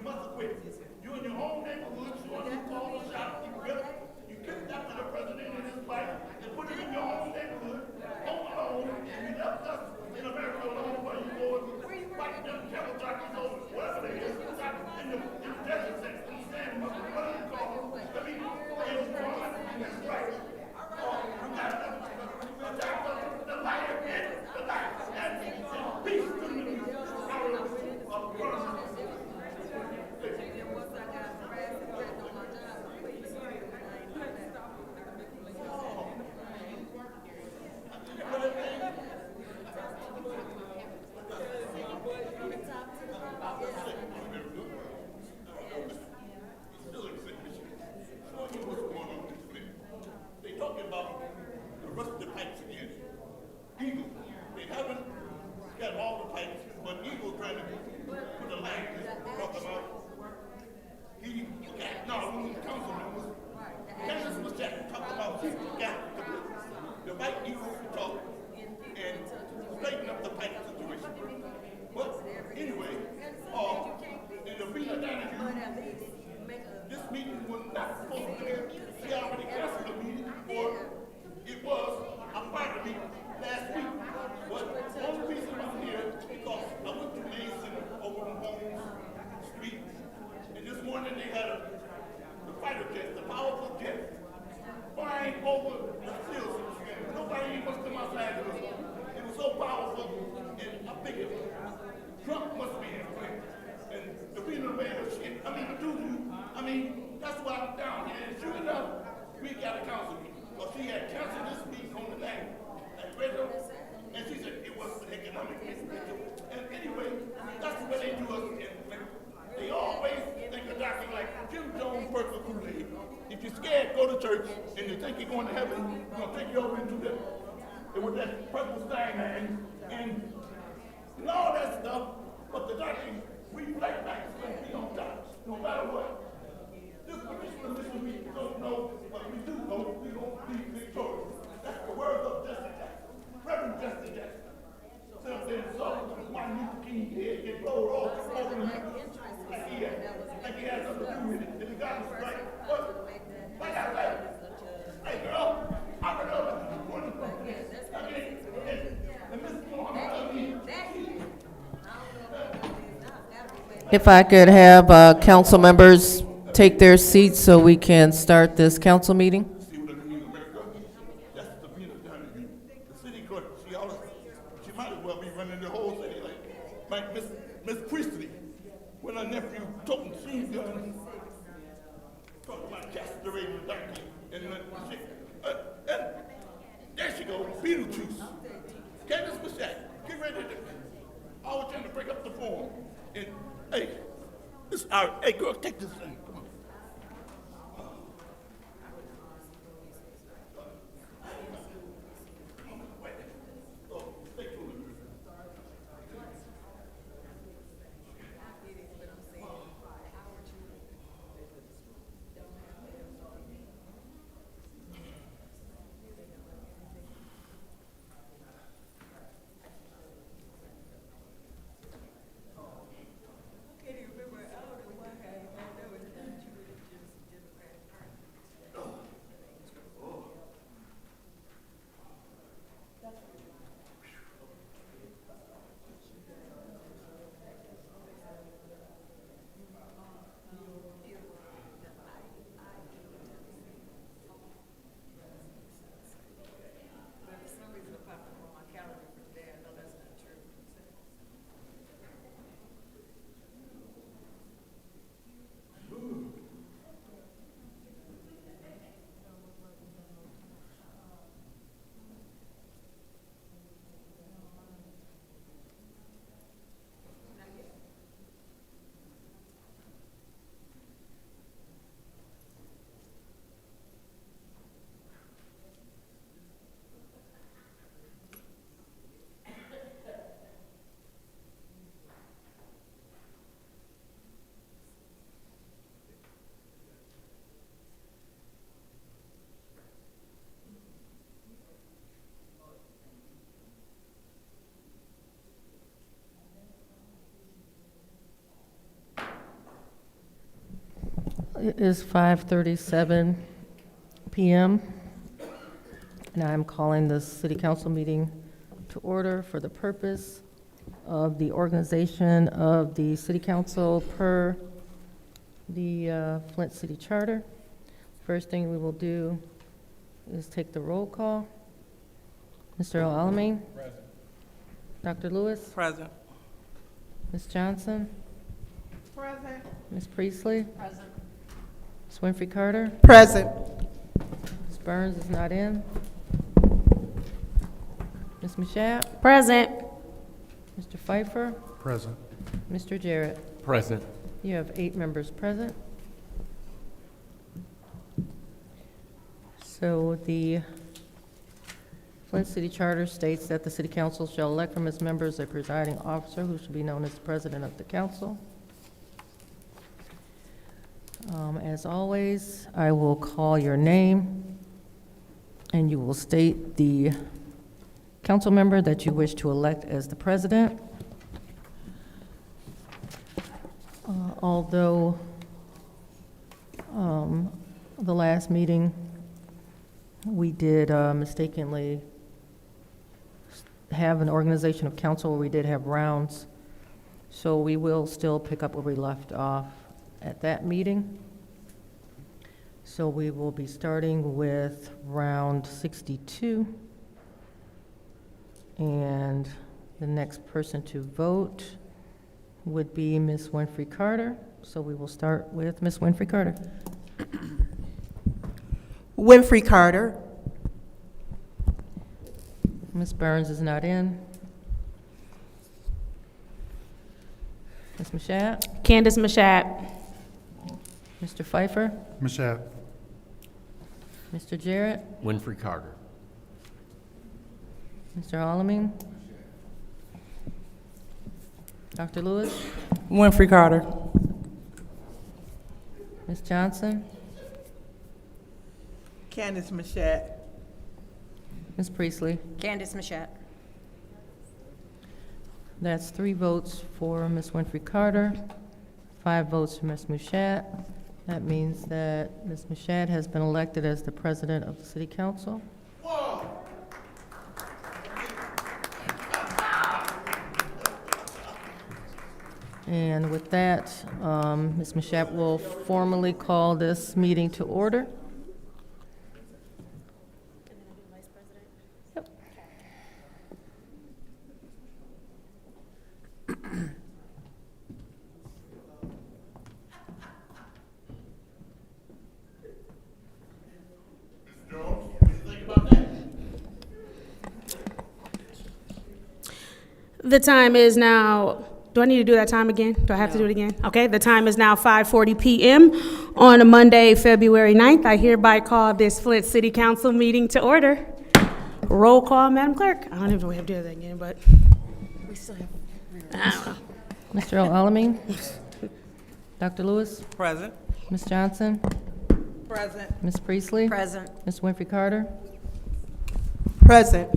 You must have quit. You in your own neighborhood, you want to call the shot, you kidnapped the president and his wife, and put him in your own neighborhood, home alone, and you left us in America alone while you go and fight them cattle jockeys or whatever they is, in the desert section, stand up, what do you call them? I mean, that's right. You got the light and the light, and peace to the they talking about the rusted pipes again. Eagle. They haven't got all the pipes, but Eagle trying to put a line talk about. He got no the council members. Candace was talking about he got the white Eagle to talk and straighten up the pipe situation. But anyway, in the Villa Donahue, this meeting was not supposed to be. She already canceled the meeting, or it was a private meeting last week. But the only reason I'm here is because I went to Main Center over on Holmes Street, and this morning they had the fighter jet, the powerful jet, flying over the fields. Nobody even must come outside of it. It was so powerful, and I figured Trump must be in place. And the reason mayor shit, that's why I'm down here. And sure enough, we got a council meeting. Because she had canceled this meeting on the night. And she said it was economic. And anyway, that's the way they do us. They always think of doctrine like Jim Jones worked for Kool-Aid. If you're scared, go to church. And you think you're going to heaven, he's going to take you over into the, with that purple sign and all that stuff. But the doctrine, we black backs going to be on top, no matter what. This position we don't know, but we do know we don't be victorious. That's the words of Jesse Jackson, Reverend Jesse Jackson. So then, Martin Luther King head get rolled off over the like he had something to do with it. And he got us right. But like I said, hey girl, I'm an other one. And Mr. Muhammad, If I could have council members take their seats so we can start this council meeting. see what I mean in America? That's the Villa Donahue. The city clerk, she might as well be running the whole city like Miss Priestley. When her nephew told machine gun, talking about castrating the donkey and and there she goes, Beetlejuice. Candace Mashat, get ready to always trying to break up the form. And hey, hey girl, take this thing. Come on. It is 5:37 PM, and I'm calling the city council meeting to order for the purpose of the organization of the city council per the Flint City Charter. First thing we will do is take the roll call. Mr. Alamin? Present. Dr. Lewis? Present. Ms. Johnson? Present. Ms. Priestley? Present. Ms. Winfrey Carter? Present. Ms. Burns is not in. Ms. Mashat? Present. Mr. Pfeiffer? Present. Mr. Jarrett? Present. You have 8 members present. So the Flint City Charter states that the city council shall elect from its members a presiding officer who should be known as the president of the council. As always, I will call your name, and you will state the council member that you wish to elect as the president. Although the last meeting, we did mistakenly have an organization of council where we did have rounds, so we will still pick up where we left off at that meeting. So we will be starting with round 62. And the next person to vote would be Ms. Winfrey Carter. So we will start with Ms. Winfrey Carter. Winfrey Carter. Ms. Burns is not in. Ms. Mashat? Candace Mashat. Mr. Pfeiffer? Mashat. Mr. Jarrett? Winfrey Carter. Mr. Alamin? Dr. Lewis? Winfrey Carter. Ms. Johnson? Candace Mashat. Ms. Priestley? Candace Mashat. That's 3 votes for Ms. Winfrey Carter, 5 votes for Ms. Mashat. That means that Ms. Mashat has been elected as the president of the city council. And with that, Ms. Mashat will formally call this meeting to order. Yep. The time is now, do I need to do that time again? Do I have to do it again? Okay, the time is now 5:40 PM on a Monday, February 9th. I hereby call this Flint City Council meeting to order. Roll call, Madam Clerk. I don't even know if we have to do that again, but We still have. I don't know. Mr. Alamin? Dr. Lewis? Present. Ms. Johnson? Present. Ms. Priestley? Present. Ms. Winfrey Carter? Present.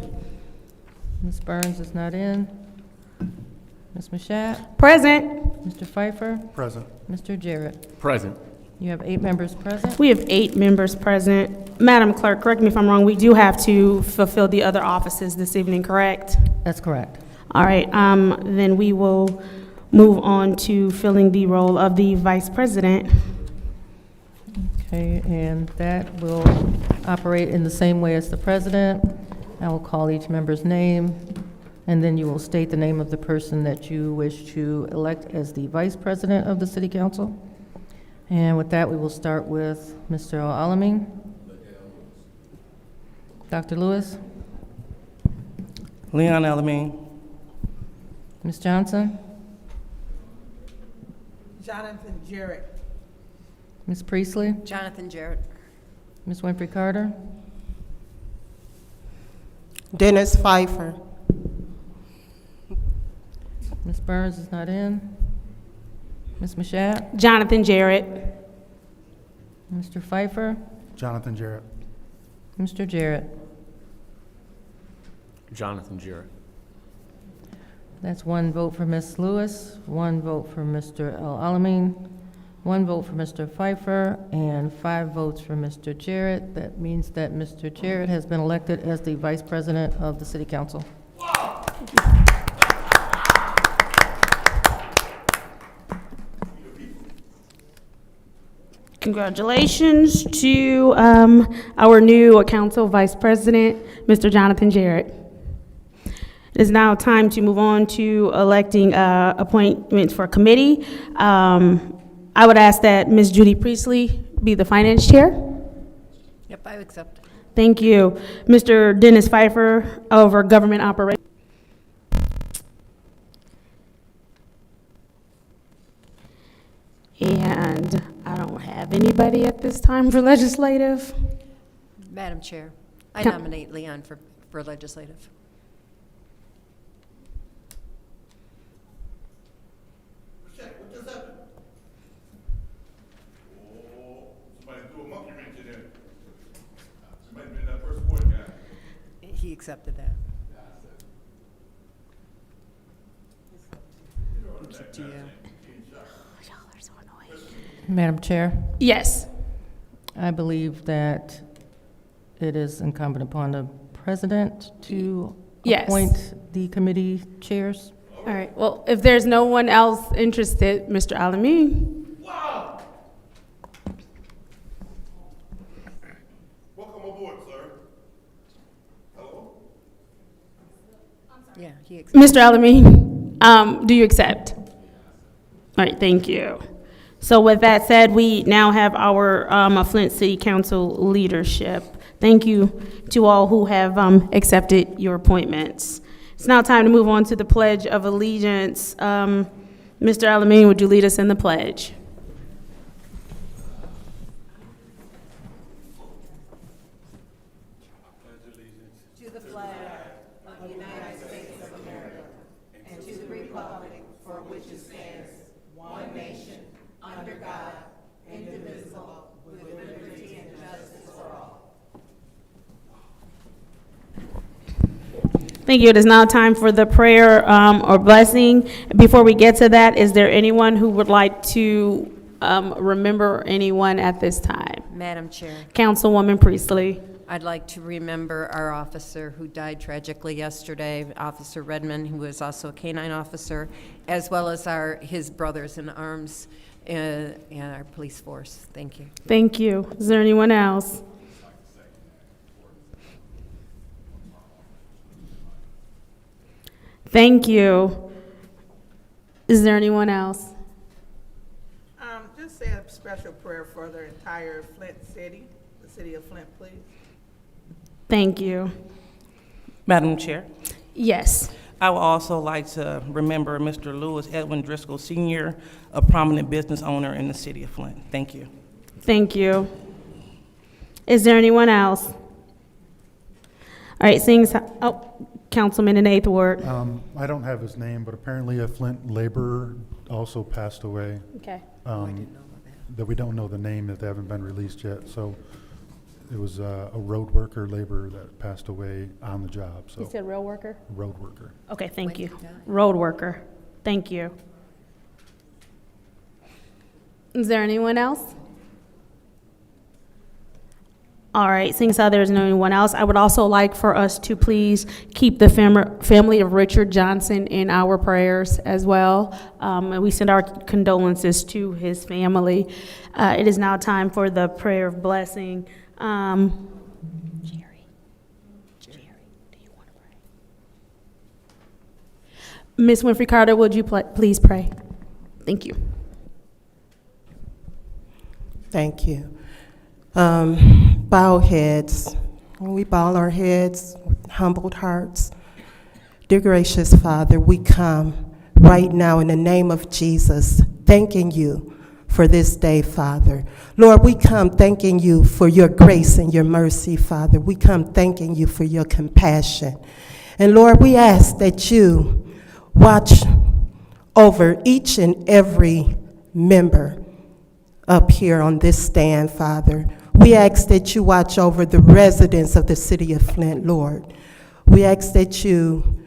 Ms. Burns is not in. Ms. Mashat? Present. Mr. Pfeiffer? Present. Mr. Jarrett? Present. You have 8 members present. We have 8 members present. Madam Clerk, correct me if I'm wrong, we do have to fulfill the other offices this evening, correct? That's correct. All right, then we will move on to filling the role of the Vice President. Okay, and that will operate in the same way as the president. I will call each member's name, and then you will state the name of the person that you wish to elect as the vice president of the city council. And with that, we will start with Mr. Alamin. Dr. Lewis. Leon Alamin. Ms. Johnson. Jonathan Jarrett. Ms. Priestley. Jonathan Jarrett. Ms. Winfrey Carter. Dennis Pfeiffer. Ms. Burns is not in. Ms. Mashat. Jonathan Jarrett. Mr. Pfeiffer. Jonathan Jarrett. Mr. Jarrett. Jonathan Jarrett. That's 1 vote for Ms. Lewis, 1 vote for Mr. El Alamin, 1 vote for Mr. Pfeiffer and 5 votes for Mr. Jarrett. That means that Mr. Jarrett has been elected as the Vice President of the City Council. Congratulations to our new council vice president, Mr. Jonathan Jarrett. It is now time to move on to electing appointments for committee. I would ask that Ms. Judy Priestley be the finance chair. Yep, I accept. Thank you. Mr. Dennis Pfeiffer over government operations. And I don't have anybody at this time for legislative. Madam Chair, I Coun- nominate Leon for legislative. What just happened? Oh, somebody threw a monkey wrench in there. It might have been that first board guy. He accepted that. Keep it to you. Y'all are so annoying. Madam Chair, Yes. I believe that it is incumbent upon the president to Yes. appoint the committee chairs. All right. Well, if there's no one else interested, Mr. Alamin. Wow! Welcome aboard, sir. Hello? Yeah, he accepted. Mr. Alamin, do you accept? All right, thank you. So with that said, we now have our Flint City Council leadership. Thank you to all who have accepted your appointments. It's now time to move on to the Pledge of Allegiance. Mr. Alamin, would you lead us in the pledge? Thank you. It is now time for the prayer or blessing. Before we get to that, is there anyone who would like to remember anyone at this time? Madam Chair, Councilwoman Priestley. I'd like to remember our officer who died tragically yesterday, Officer Redmond, who was also a canine officer, as well as his brothers in arms and our police force. Thank you. Thank you. Is there anyone else? Thank you. Is there anyone else? Just say a special prayer for the entire Flint city, the city of Flint, please. Thank you. Madam Chair, Yes. I would also like to remember Mr. Lewis Edwin Driscoll Sr., a prominent business owner in the city of Flint. Thank you. Thank you. Is there anyone else? All right, Councilman in 8th Ward. I don't have his name, but apparently a Flint laborer also passed away. Okay. That we don't know the name, that they haven't been released yet. So it was a road worker laborer that passed away on the job. So You said rail worker? road worker. Okay, thank When you. did he die? Road worker. Thank you. Is there anyone else? All right, since there's no one else, I would also like for us to please keep the family of Richard Johnson in our prayers as well. And we send our condolences to his family. It is now time for the prayer of blessing. Jerry, do you want to pray? Ms. Winfrey Carter, would you please pray? Thank you. Thank you. Bow heads. We bow our heads with humbled hearts. Dear gracious Father, we come right now in the name of Jesus, thanking you for this day, Father. Lord, we come thanking you for your grace and your mercy, Father. We come thanking you for your compassion. And Lord, we ask that you watch over each and every member up here on this stand, Father. We ask that you watch over the residents of the city of Flint, Lord. We ask that you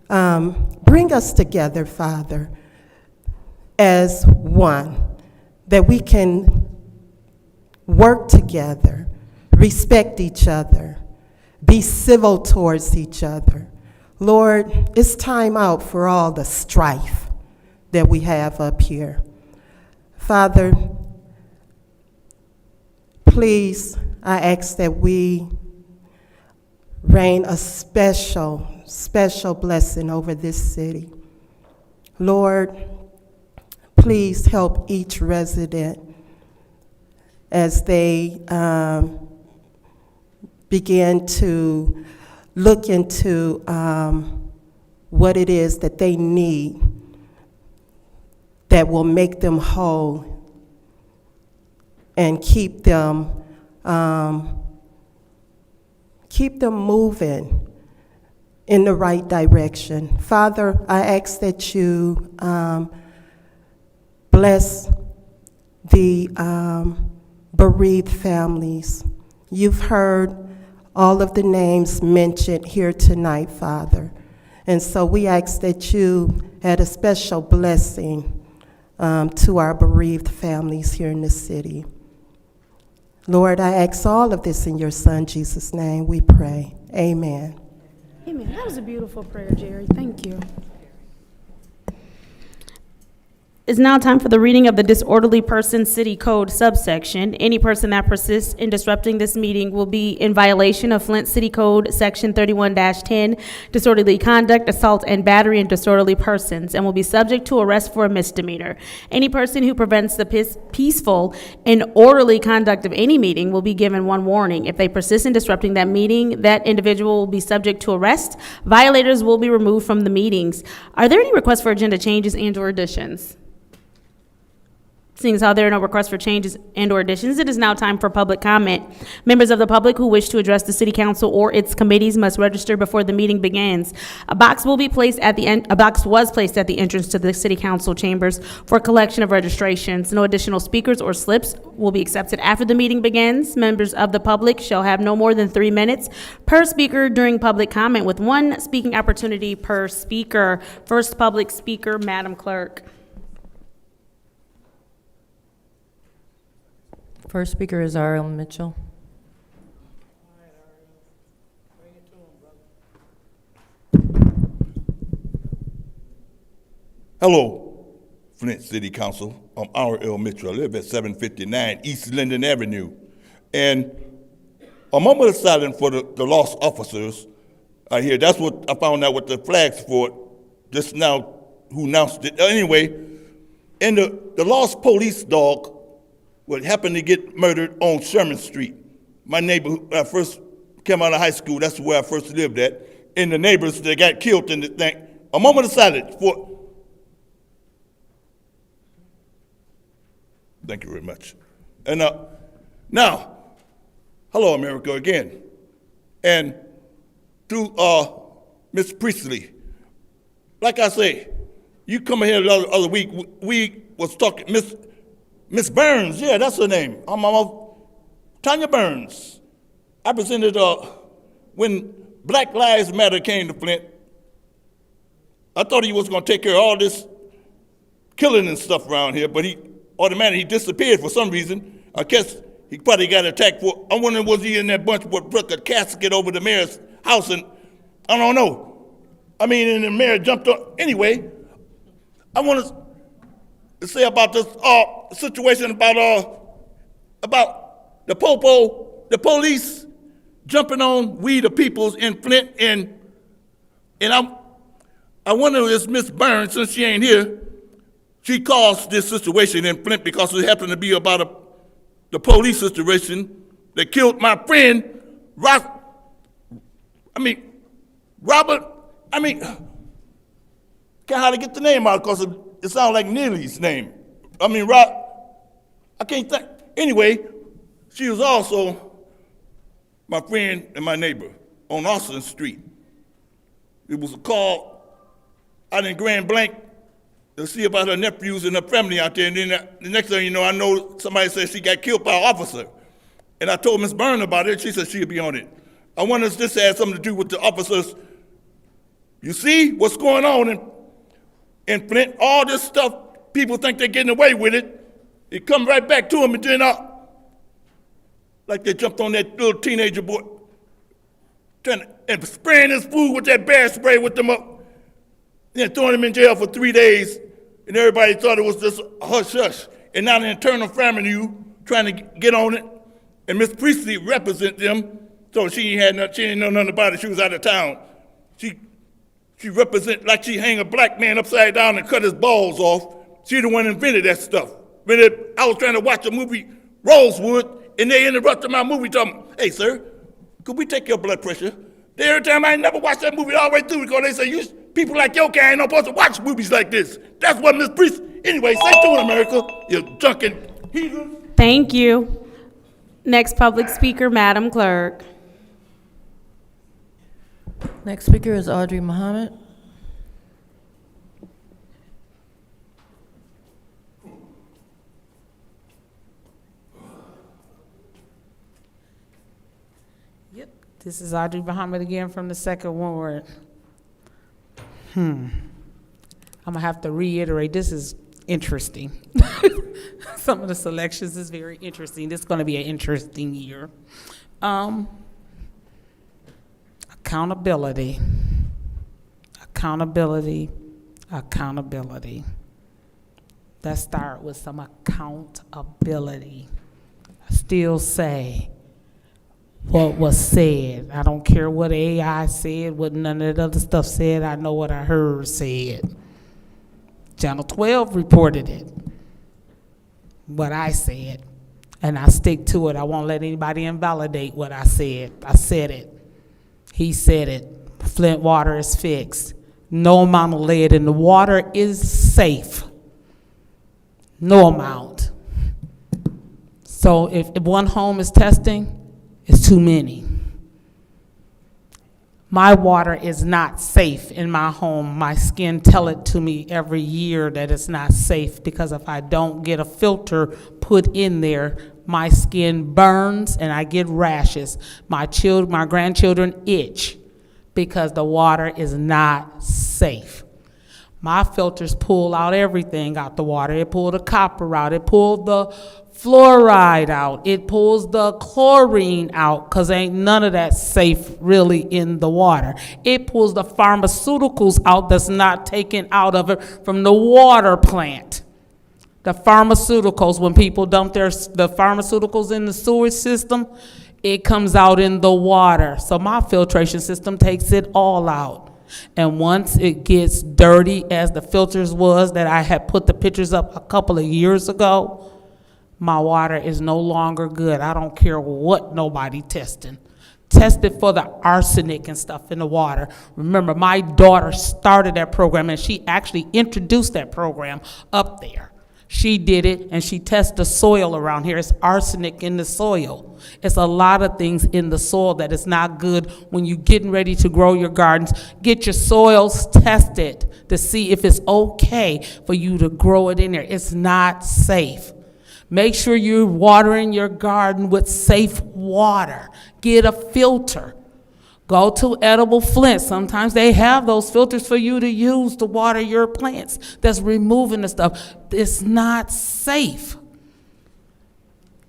bring us together, Father, as one. that we can work together, respect each other, be civil towards each other. Lord, it's time out for all the strife that we have up here. Father, please, I ask that we rain a special, special blessing over this city. Lord, please help each resident as they begin to look into what it is that they need that will make them whole and keep them moving in the right direction. Father, I ask that you bless the bereaved families. You've heard all of the names mentioned here tonight, Father. And so we ask that you add a special blessing to our bereaved families here in the city. Lord, I ask all of this in your Son, Jesus' name, we pray. Amen. Amen. That was a beautiful prayer, Jerry. Thank you. It's now time for the reading of the Disorderly Person City Code subsection. Any person that persists in disrupting this meeting will be in violation of Flint City Code Section 31-10, disorderly conduct, assault, and battery in disorderly persons, and will be subject to arrest for a misdemeanor. Any person who prevents the peaceful and orderly conduct of any meeting will be given one warning. If they persist in disrupting that meeting, that individual will be subject to arrest. Violators will be removed from the meetings. Are there any requests for agenda changes and/or additions? Seeing as how there are no requests for changes and/or additions, it is now time for public comment. Members of the public who wish to address the City Council or its committees must register before the meeting begins. A box was placed at the entrance to the City Council chambers for collection of registrations. No additional speakers or slips will be accepted after the meeting begins. Members of the public shall have no more than 3 minutes per speaker during public comment, with one speaking opportunity per speaker. First public speaker, Madam Clerk. First speaker is R.L. Mitchell. Hello, Flint City Council. I'm R.L. Mitchell. I live at 759 East Linden Avenue. And a moment of silence for the lost officers are here. That's what I found out with the flags for it just now, who announced it. Anyway, and the lost police dog what happened to get murdered on Sherman Street. My neighbor, when I first came out of high school, that's where I first lived at, and the neighbors that got killed in the thing. A moment of silence for, thank you very much. And now, hello America again. And to Ms. Priestley, like I say, you come here the other week, we was talking, Miss Burns, yeah, that's her name. Tanya Burns. I presented when Black Lives Matter came to Flint. I thought he was going to take care of all this killing and stuff around here, but he automatically disappeared for some reason. I guess he probably got attacked for. I'm wondering, was he in that bunch what broke a casket over the mayor's house? And I don't know. I mean, and the mayor jumped on. Anyway, I want to say about this situation about the police jumping on we the peoples in Flint, and I wonder if Miss Burns, since she ain't here, she caused this situation in Flint because it happened to be about the police situation that killed my friend Robert. Can't hardly get the name out because it sounds like Neely's name. I can't think. Anyway, she was also my friend and my neighbor on Austin Street. It was a call out in Grand Blanc to see about her nephews and her family out there. And then the next thing you know, I know somebody said she got killed by an officer. And I told Ms. Byrne about it. She said she'd be on it. I wonder if this has something to do with the officers. You see what's going on in Flint? All this stuff, people think they're getting away with it. It come right back to him, and then like they jumped on that little teenager boy, and spraying his food with that bear spray with them up, then throwing him in jail for 3 days, and everybody thought it was just a hush-hush. And now the Internal Revenue trying to get on it, and Miss Priestley represent them, so she didn't know nothing about it. She was out of town. She represent like she hang a black man upside down and cut his balls off. She the one invented that stuff. I was trying to watch a movie, Rosewood, and they interrupted my movie talking, "Hey, sir, could we take your blood pressure?" Every time I never watched that movie all the way through because they say, "You people like your kind ain't supposed to watch movies like this." That's what Miss Priest. Anyway, say to it, America, you drunken heathen. Thank you. Next public speaker, Madam Clerk. Next speaker is Audrey Muhammad. This is Audrey Muhammad again from the 2nd Ward. I'm gonna have to reiterate, this is interesting. Some of the selections is very interesting. This is gonna be an interesting year. Accountability. Let's start with some accountability. I still say, what was said. I don't care what AI said, what none of that other stuff said. I know what I heard said. Channel 12 reported it, what I said, and I stick to it. I won't let anybody invalidate what I said. I said it. He said it. Flint water is fixed. No amount of lead in the water is safe. No amount. So if one home is testing, it's too many. My water is not safe in my home. My skin tell it to me every year that it's not safe because if I don't get a filter put in there, my skin burns and I get rashes. My grandchildren itch because the water is not safe. My filters pull out everything out the water. It pulled the copper out. It pulled the fluoride out. It pulls the chlorine out because ain't none of that safe really in the water. It pulls the pharmaceuticals out that's not taken out of it from the water plant. The pharmaceuticals, when people dump the pharmaceuticals in the sewage system, it comes out in the water. So my filtration system takes it all out. And once it gets dirty, as the filters was that I had put the pictures up a couple of years ago, my water is no longer good. I don't care what nobody testing. Tested for the arsenic and stuff in the water. Remember, my daughter started that program and she actually introduced that program up there. She did it and she tested the soil around here. It's arsenic in the soil. It's a lot of things in the soil that is not good when you're getting ready to grow your gardens. Get your soils tested to see if it's okay for you to grow it in there. It's not safe. Make sure you're watering your garden with safe water. Get a filter. Go to Edible Flint. Sometimes they have those filters for you to use to water your plants. That's removing the stuff. It's not safe.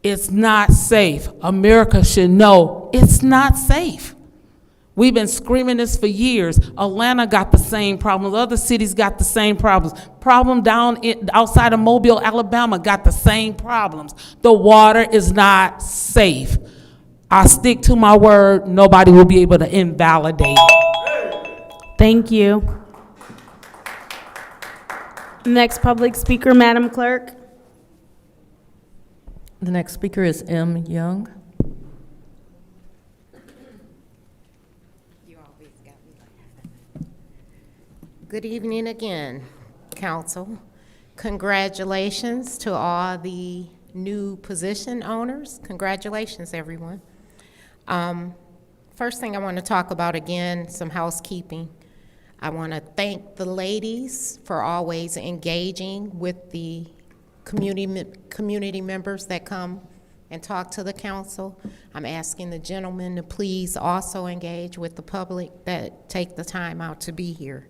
It's not safe. America should know it's not safe. We've been screaming this for years. Atlanta got the same problems. Other cities got the same problems. Outside of Mobile, Alabama got the same problems. The water is not safe. I stick to my word. Nobody will be able to invalidate it. Thank you. Next public speaker, Madam Clerk. The next speaker is M. Young. Good evening again, Council. Congratulations to all the new position owners. Congratulations, everyone. First thing I want to talk about again, some housekeeping. I want to thank the ladies for always engaging with the community members that come and talk to the council. I'm asking the gentlemen to please also engage with the public that take the time out to be here.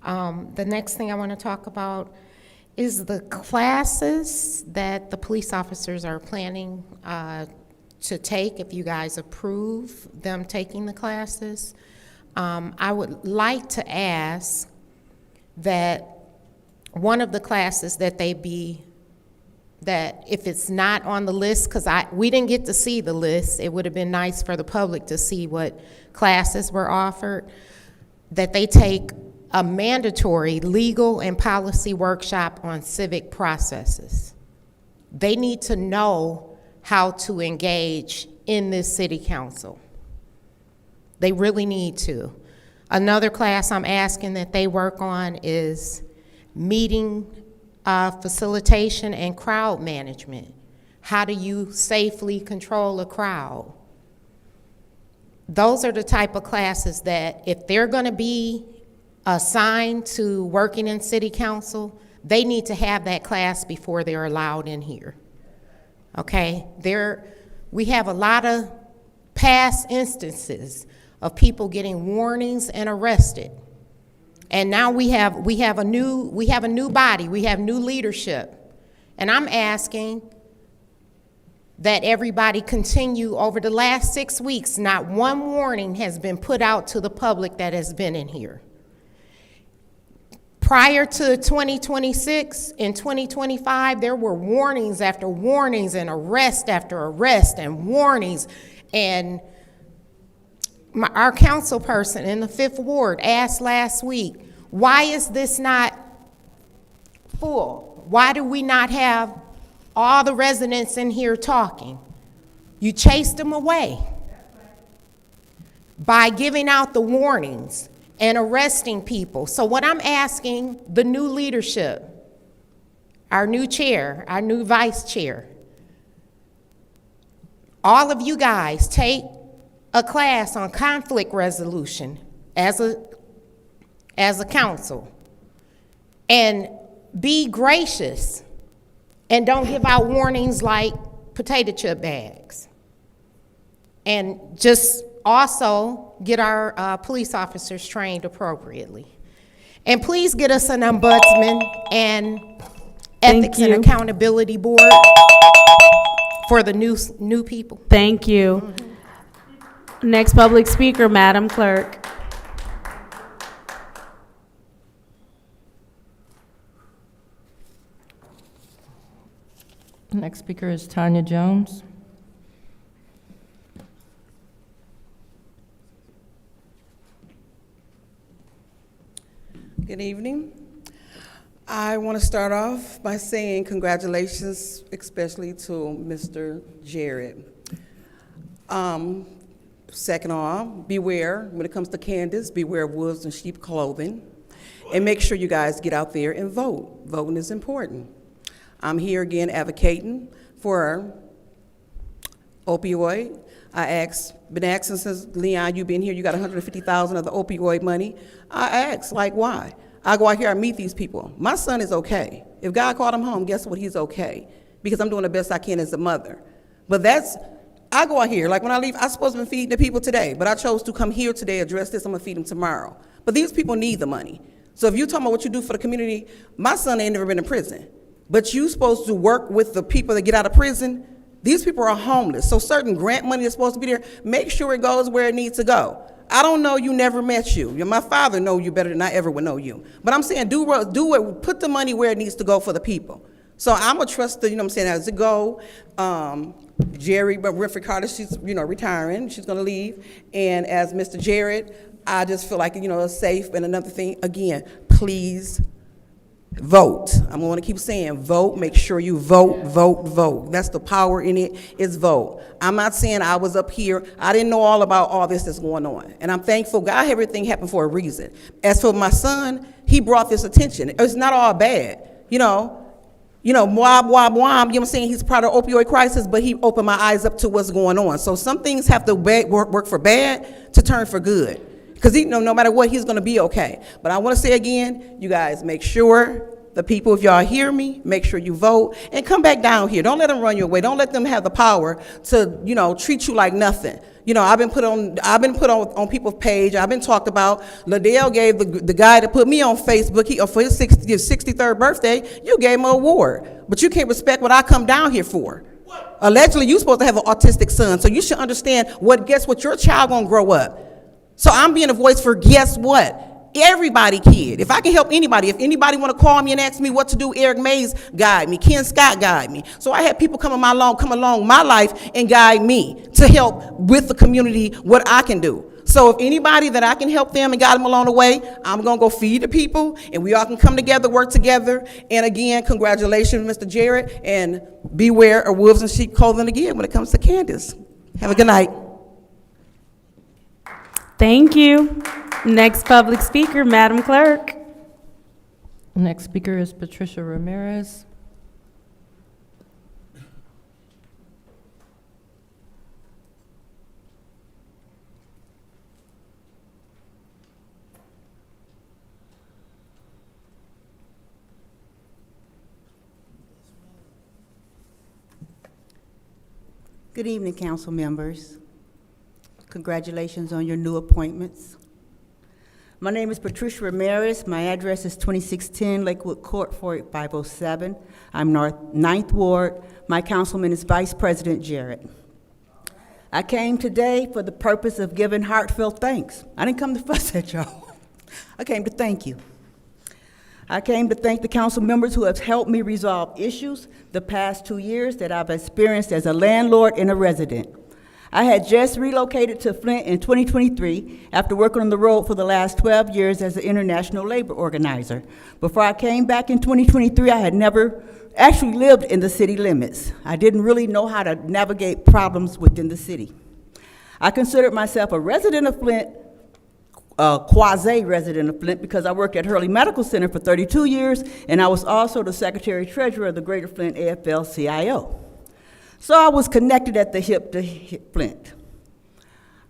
The next thing I want to talk about is the classes that the police officers are planning to take, if you guys approve them taking the classes, I would like to ask that one of the classes that that if it's not on the list, because we didn't get to see the list, it would have been nice for the public to see what classes were offered, that they take a mandatory legal and policy workshop on civic processes. They need to know how to engage in this city council. They really need to. Another class I'm asking that they work on is meeting facilitation and crowd management. How do you safely control a crowd? Those are the type of classes that if they're gonna be assigned to working in city council, they need to have that class before they're allowed in here. Okay, we have a lot of past instances of people getting warnings and arrested. And now we have a new body, we have new leadership. And I'm asking that everybody continue. Over the last 6 weeks, not one warning has been put out to the public that has been in here. Prior to 2026, in 2025, there were warnings after warnings and arrest after arrest and warnings. And our council person in the 5th Ward asked last week, why is this not full? Why do we not have all the residents in here talking? You chased them away by giving out the warnings and arresting people. So what I'm asking the new leadership, our new chair, our new vice chair, all of you guys take a class on conflict resolution as a council, and be gracious and don't give out warnings like potato chip bags. And just also get our police officers trained appropriately. And please get us an ombudsman and ethics and accountability board for the new people. Thank you. Next public speaker, Madam Clerk. Next speaker is Tanya Jones. Good evening. I want to start off by saying congratulations, especially to Mr. Jared. Second off, beware, when it comes to Candace, beware of wolves in sheep clothing. And make sure you guys get out there and vote. Voting is important. I'm here again advocating for opioid. Been asking since, Leon, you've been here, you got $150,000 of the opioid money. I asked, like, why? I go out here, I meet these people. My son is okay. If God called him home, guess what? He's okay. Because I'm doing the best I can as a mother. But I go out here, like when I leave, I'm supposed to be feeding the people today, but I chose to come here today, address this, I'm gonna feed them tomorrow. But these people need the money. So if you're talking about what you do for the community, my son ain't never been in prison. But you supposed to work with the people that get out of prison. These people are homeless. So certain grant money is supposed to be there. Make sure it goes where it needs to go. I don't know you, never met you. My father know you better than I ever would know you. But I'm saying do it, put the money where it needs to go for the people. So I'm gonna trust the, as it go. Jerry, but Riffy Carter, she's, retiring, she's gonna leave. And as Mr. Jared, I just feel like, it's safe. And another thing, again, please vote. I'm going to keep saying vote. Make sure you vote, vote, vote. That's the power in it, is vote. I'm not saying I was up here. I didn't know all about all this that's going on. And I'm thankful God, everything happened for a reason. As for my son, he brought this attention. It's not all bad. Wab, wab, wab, what I'm saying? He's part of the opioid crisis, but he opened my eyes up to what's going on. So some things have to work for bad to turn for good. Because no matter what, he's going to be okay. But I want to say again, you guys, make sure the people, if y'all hear me, make sure you vote and come back down here. Don't let them run you away. Don't let them have the power to, treat you like nothing. I've been put on people's page. I've been talked about. Liddell gave the guy that put me on Facebook, for his 63rd birthday, you gave him an award. But you can't respect what I come down here for. Allegedly, you're supposed to have an autistic son, so you should understand guess what your child gonna grow up. So I'm being a voice for guess what? Everybody kid. If I can help anybody, if anybody want to call me and ask me what to do, Eric Mays guide me, Ken Scott guide me. So I had people come along my life and guide me to help with the community what I can do. So if anybody that I can help them and guide them along the way, I'm gonna go feed the people, and we all can come together, work together. And again, congratulations, Mr. Jarrett, and beware of wolves in sheep clothing again when it comes to Candace. Have a good night. Thank you. Next public speaker, Madam Clerk. Next speaker is Patricia Ramirez. Good evening, council members. Congratulations on your new appointments. My name is Patricia Ramirez. My address is 2610 Lakewood Court, 48507. I'm 9th Ward. My councilman is Vice President Jarrett. I came today for the purpose of giving heartfelt thanks. I didn't come to fuss at y'all. I came to thank you. I came to thank the council members who have helped me resolve issues the past 2 years that I've experienced as a landlord and a resident. I had just relocated to Flint in 2023 after working on the road for the last 12 years as an international labor organizer. Before I came back in 2023, I had never actually lived in the city limits. I didn't really know how to navigate problems within the city. I considered myself a resident of Flint, a quasi-resident of Flint, because I worked at Hurley Medical Center for 32 years, and I was also the Secretary-Treasurer of the Greater Flint AFL-CIO. So I was connected at the hip to Flint.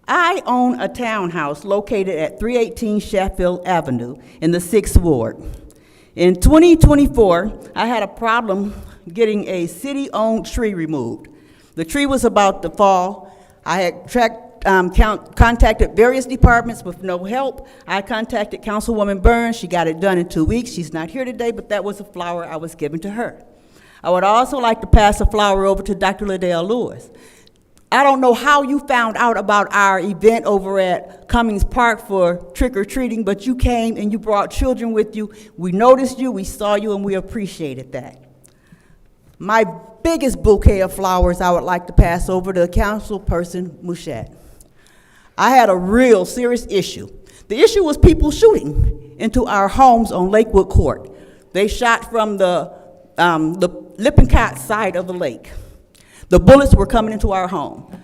I own a townhouse located at 318 Sheffield Avenue in the 6th Ward. In 2024, I had a problem getting a city-owned tree removed. The tree was about to fall. I had contacted various departments with no help. I contacted Councilwoman Burns. She got it done in 2 weeks. She's not here today, but that was a flower I was giving to her. I would also like to pass a flower over to Dr. Liddell Lewis. I don't know how you found out about our event over at Cummings Park for trick-or-treating, but you came and you brought children with you. We noticed you, we saw you, and we appreciated that. My biggest bouquet of flowers I would like to pass over to Councilperson Mouchette. I had a real serious issue. The issue was people shooting into our homes on Lakewood Court. They shot from the Lippincott side of the lake. The bullets were coming into our home.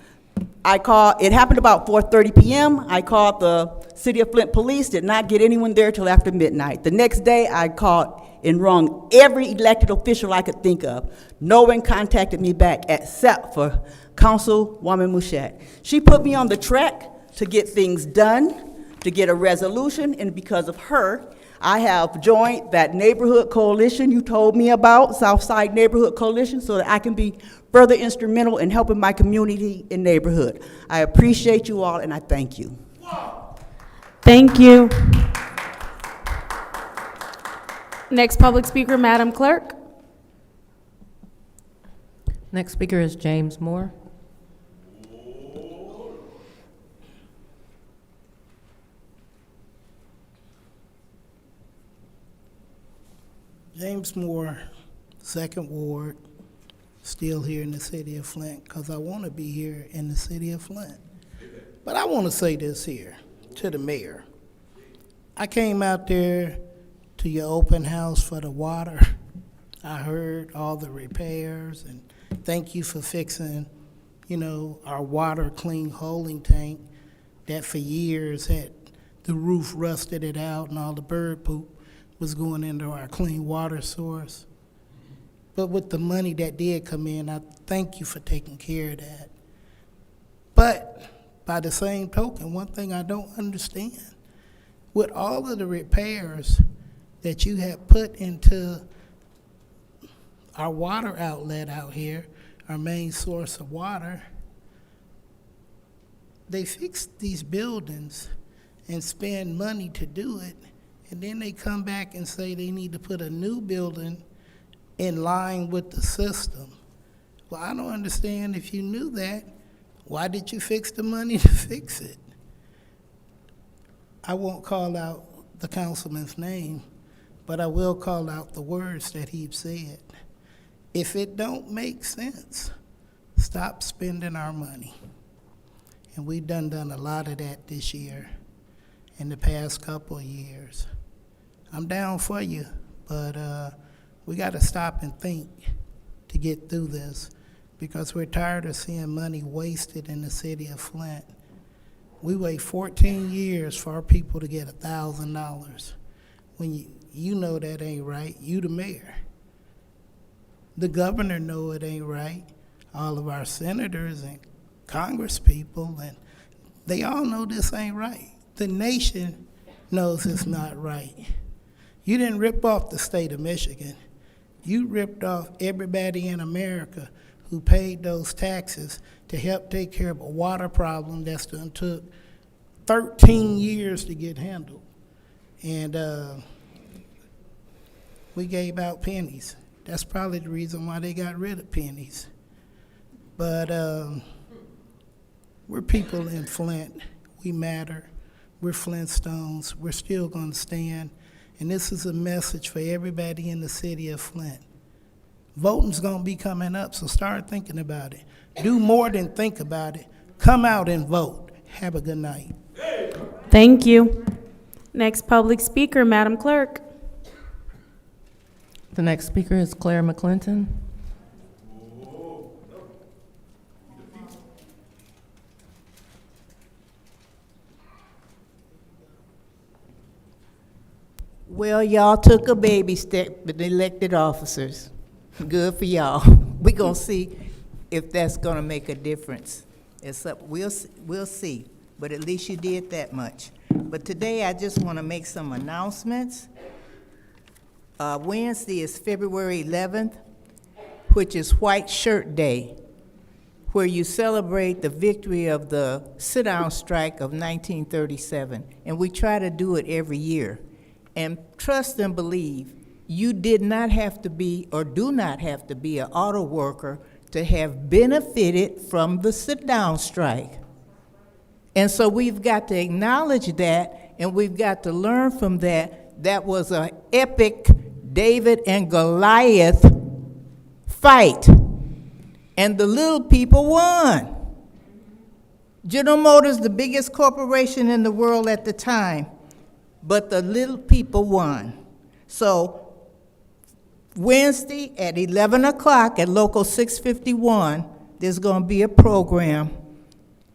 It happened about 4:30 p.m. I called the City of Flint Police, did not get anyone there till after midnight. The next day, I called and rung every elected official I could think of. No one contacted me back except for Councilwoman Mouchette. She put me on the track to get things done, to get a resolution, and because of her, I have joined that neighborhood coalition you told me about, Southside Neighborhood Coalition, so that I can be further instrumental in helping my community and neighborhood. I appreciate you all, and I thank you. Thank you. Next public speaker, Madam Clerk. Next speaker is James Moore. James Moore, 2nd Ward, still here in the city of Flint, because I want to be here in the city of Flint. But I want to say this here to the mayor. I came out there to your open house for the water. I heard all the repairs, and thank you for fixing, our water clean holding tank that for years had the roof rusted it out and all the bird poop was going into our clean water source. But with the money that did come in, I thank you for taking care of that. But by the same token, one thing I don't understand, with all of the repairs, that you have put into our water outlet out here, our main source of water, they fix these buildings and spend money to do it, and then they come back and say they need to put a new building in line with the system. Well, I don't understand. If you knew that, why did you fix the money to fix it? I won't call out the councilman's name, but I will call out the words that he said. If it don't make sense, stop spending our money. And we've done a lot of that this year, in the past couple of years. I'm down for you, but we got to stop and think to get through this, because we're tired of seeing money wasted in the city of Flint. We wait 14 years for our people to get $1,000. When you know that ain't right, you the mayor. The governor know it ain't right. All of our senators and Congress people, and they all know this ain't right. The nation knows it's not right. You didn't rip off the state of Michigan. You ripped off everybody in America who paid those taxes to help take care of a water problem that's done took 13 years to get handled. And we gave out pennies. That's probably the reason why they got rid of pennies. But we're people in Flint. We matter. We're Flintstones. We're still going to stand. And this is a message for everybody in the city of Flint. Voting's going to be coming up, so start thinking about it. Do more than think about it. Come out and vote. Have a good night. Thank you. Next public speaker, Madam Clerk. The next speaker is Claire McClinton. Well, y'all took a baby step with elected officers. Good for y'all. We're gonna see if that's gonna make a difference. We'll see, but at least you did that much. But today, I just wanna make some announcements. Wednesday is February 11th, which is White Shirt Day, where you celebrate the victory of the sit-down strike of 1937. And we try to do it every year. And trust and believe, you did not have to be, or do not have to be, an auto worker to have benefited from the sit-down strike. And so we've got to acknowledge that, and we've got to learn from that. That was an epic David and Goliath fight, and the little people won. General Motors, the biggest corporation in the world at the time, but the little people won. So Wednesday at 11 o'clock at Local 651, there's going to be a program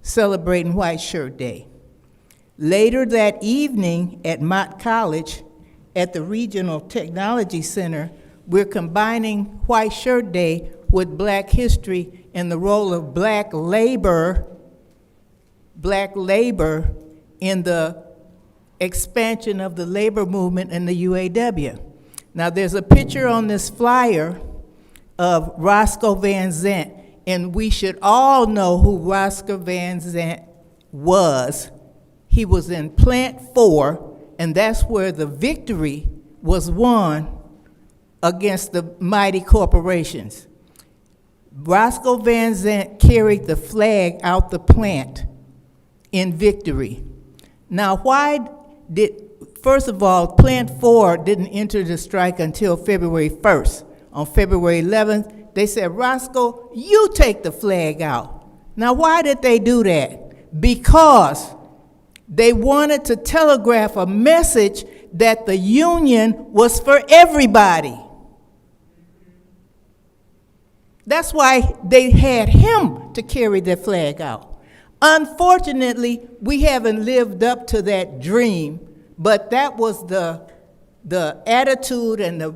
celebrating White Shirt Day. Later that evening at Mott College, at the Regional Technology Center, we're combining White Shirt Day with Black History and the role of black labor in the expansion of the labor movement in the UAW. Now, there's a picture on this flyer of Roscoe Van Zant, and we should all know who Roscoe Van Zant was. He was in Plant 4, and that's where the victory was won against the mighty corporations. Roscoe Van Zant carried the flag out the plant in victory. Now, first of all, Plant 4 didn't enter the strike until February 1st. On February 11th, they said, Roscoe, you take the flag out. Now, why did they do that? Because they wanted to telegraph a message that the union was for everybody. That's why they had him to carry their flag out. Unfortunately, we haven't lived up to that dream, but that was the attitude and the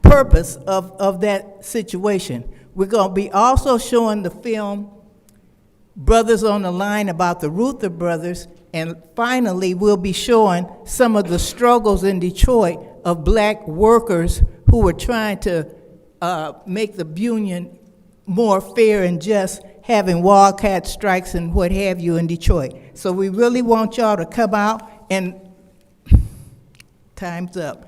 purpose of that situation. We're going to be also showing the film Brothers on the Line about the Ruther brothers, And finally, we'll be showing some of the struggles in Detroit of black workers who were trying to make the union more fair and just, having wildcat strikes and what have you in Detroit. So we really want y'all to come out, and time's up.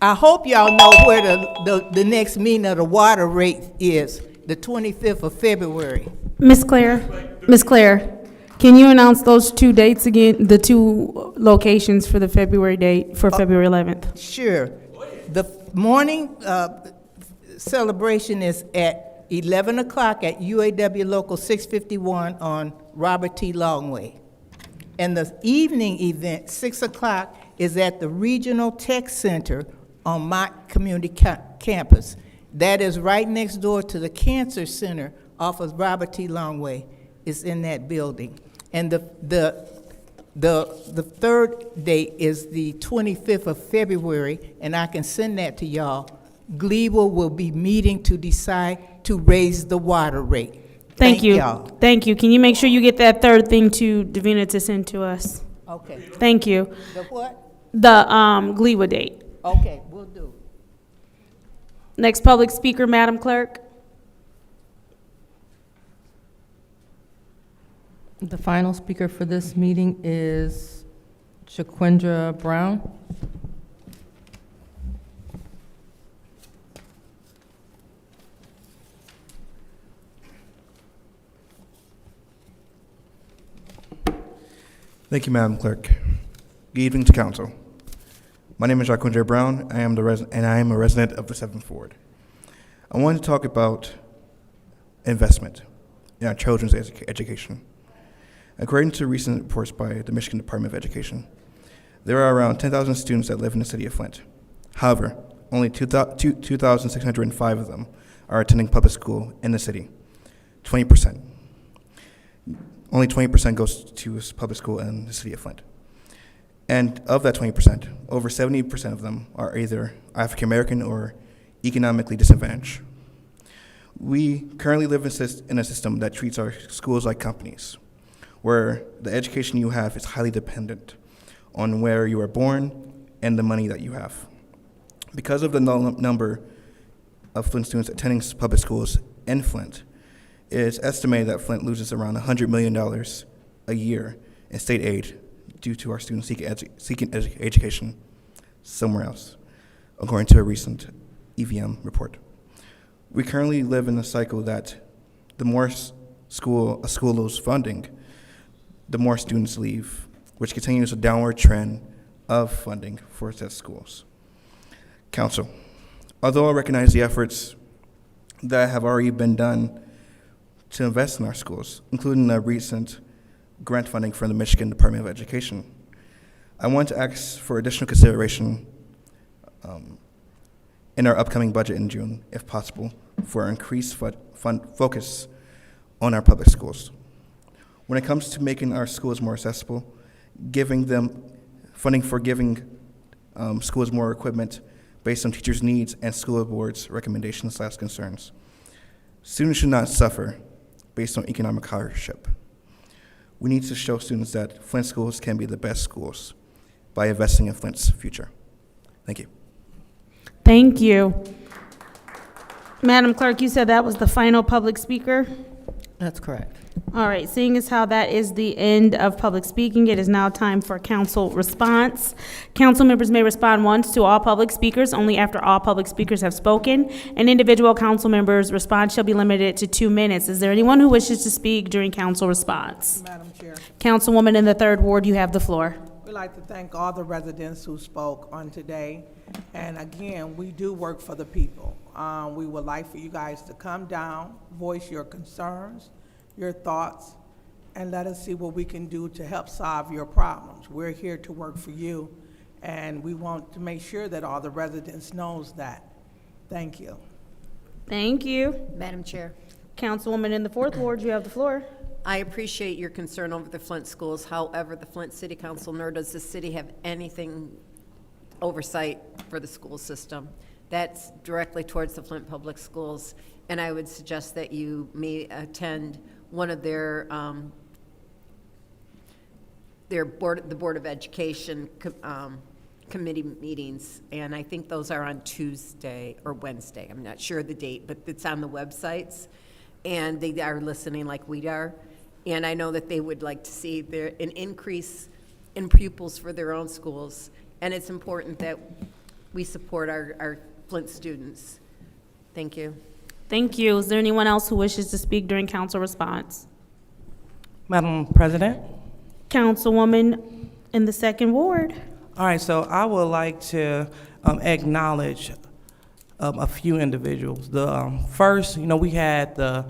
I hope y'all know where the next meeting of the water rate is, the 25th of February. Miss Claire, can you announce those two dates again, the two locations for the February date, for February 11th? Sure. The morning celebration is at 11 o'clock at UAW Local 651 on Robert T. Longway. And the evening event, 6 o'clock, is at the Regional Tech Center on Mott Community Campus. That is right next door to the Cancer Center off of Robert T. Longway. It's in that building. And the third date is the 25th of February, and I can send that to y'all. Gleeville will be meeting to decide to raise the water rate. Thank you. Y'all. Thank you. Can you make sure you get that third thing to Davina to send to us? Okay. Thank you. The what? The Gleewood date. Okay, we'll do. Next public speaker, Madam Clerk. The final speaker for this meeting is Shaquindra Brown. Thank you, Madam Clerk. Good evening to Council. My name is Shaquindra Brown. I am a resident of the 7th Ward. I want to talk about investment in our children's education. According to recent reports by the Michigan Department of Education, there are around 10,000 students that live in the city of Flint. However, only 2,605 of them are attending public school in the city, 20%. Only 20% goes to public school in the city of Flint. And of that 20%, over 70% of them are either African American or economically disadvantaged. We currently live in a system that treats our schools like companies, where the education you have is highly dependent on where you were born and the money that you have. Because of the number of Flint students attending public schools in Flint, it is estimated that Flint loses around $100 million a year in state aid due to our students seeking education somewhere else, according to a recent EVM report. We currently live in a cycle that the more a school loses funding, the more students leave, which continues a downward trend of funding for such schools. Council, although I recognize the efforts that have already been done to invest in our schools, including the recent grant funding from the Michigan Department of Education, I want to ask for additional consideration in our upcoming budget in June, if possible, for increased focus on our public schools. When it comes to making our schools more accessible, giving them funding for giving schools more equipment based on teachers' needs and school boards' recommendations/concerns. Students should not suffer based on economic hardship. We need to show students that Flint schools can be the best schools by investing in Flint's future. Thank you. Thank you. Madam Clerk, you said that was the final public speaker? That's correct. All right, seeing as how that is the end of public speaking, it is now time for council response. Council members may respond once to all public speakers, only after all public speakers have spoken. An individual council member's response shall be limited to 2 minutes. Is there anyone who wishes to speak during council response? Madam Chair, Councilwoman in the 3rd Ward, you have the floor. we'd like to thank all the residents who spoke on today. And again, we do work for the people. We would like for you guys to come down, voice your concerns, your thoughts, and let us see what we can do to help solve your problems. We're here to work for you, and we want to make sure that all the residents knows that. Thank you. Thank you. Madam Chair, Councilwoman in the 4th Ward, you have the floor. I appreciate your concern over the Flint schools. However, the Flint City Council, nor does the city have anything oversight for the school system. That's directly towards the Flint Public Schools, and I would suggest that you may attend one of their the Board of Education committee meetings, and I think those are on Tuesday or Wednesday. I'm not sure the date, but it's on the websites, and they are listening like we are. And I know that they would like to see an increase in pupils for their own schools, and it's important that we support our Flint students. Thank you. Thank you. Is there anyone else who wishes to speak during council response? Madam President? Councilwoman in the second ward. All right, so I would like to acknowledge a few individuals. The first, we had the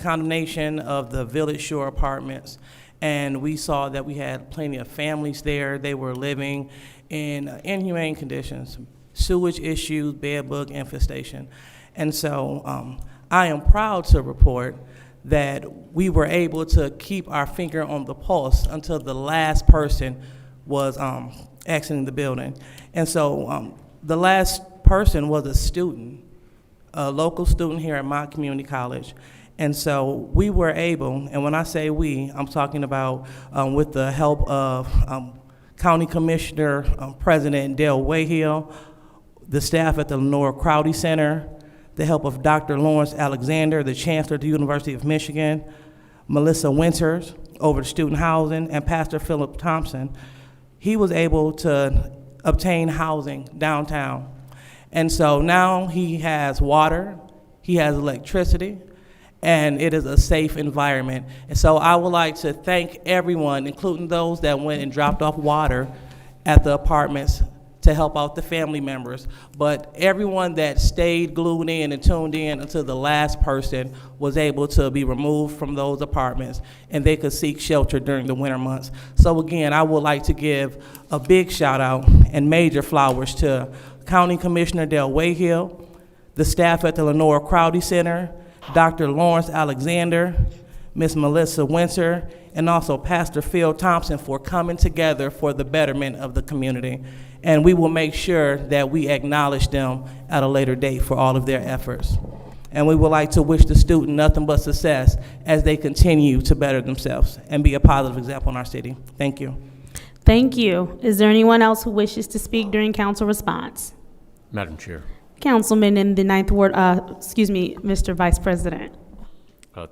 condemnation of the Village Shore Apartments, and we saw that we had plenty of families there. They were living in inhumane conditions, sewage issues, bed bug infestation. And so I am proud to report that we were able to keep our finger on the pulse until the last person was exiting the building. And so the last person was a student, a local student here at Mott Community College. And so we were able, and when I say we, I'm talking about with the help of County Commissioner President Dale Wayhill, the staff at the Lenore Crowdy Center, the help of Dr. Lawrence Alexander, the Chancellor of the University of Michigan, Melissa Winters over the student housing, and Pastor Philip Thompson. He was able to obtain housing downtown. And so now he has water, he has electricity, and it is a safe environment. And so I would like to thank everyone, including those that went and dropped off water at the apartments to help out the family members, but everyone that stayed glued in and tuned in until the last person was able to be removed from those apartments and they could seek shelter during the winter months. So again, I would like to give a big shout out and major flowers to County Commissioner Dale Wayhill, the staff at the Lenore Crowdy Center, Dr. Lawrence Alexander, Ms. Melissa Winter, and also Pastor Phil Thompson for coming together for the betterment of the community. And we will make sure that we acknowledge them at a later date for all of their efforts. And we would like to wish the student nothing but success as they continue to better themselves and be a positive example in our city. Thank you. Thank you. Is there anyone else who wishes to speak during council response? Madam Chair. Councilman in the ninth ward, Mr. Vice President.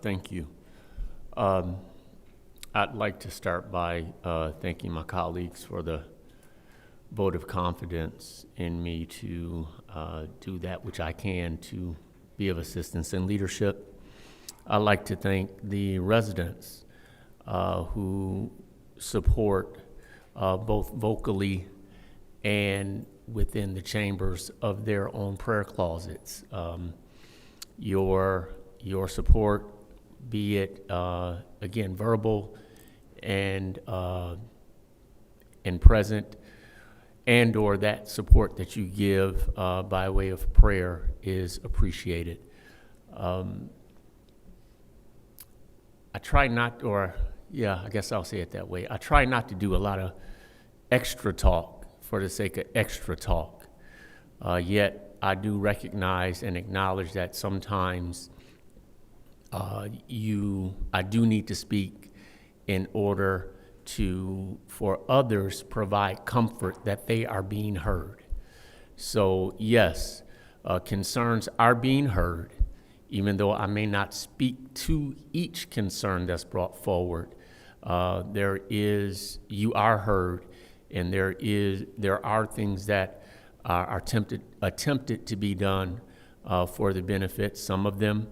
Thank you. I'd like to start by thanking my colleagues for the vote of confidence in me to do that which I can to be of assistance in leadership. I'd like to thank the residents who support both vocally and within the chambers of their own prayer closets. Your support, be it again verbal and present, and or that support that you give by way of prayer is appreciated. I try not, or yeah, I guess I'll say it that way. I try not to do a lot of extra talk for the sake of extra talk. Yet I do recognize and acknowledge that sometimes I do need to speak in order to, for others, provide comfort that they are being heard. So yes, concerns are being heard, even though I may not speak to each concern that's brought forward. You are heard, and there are things that are attempted to be done for the benefit. Some of them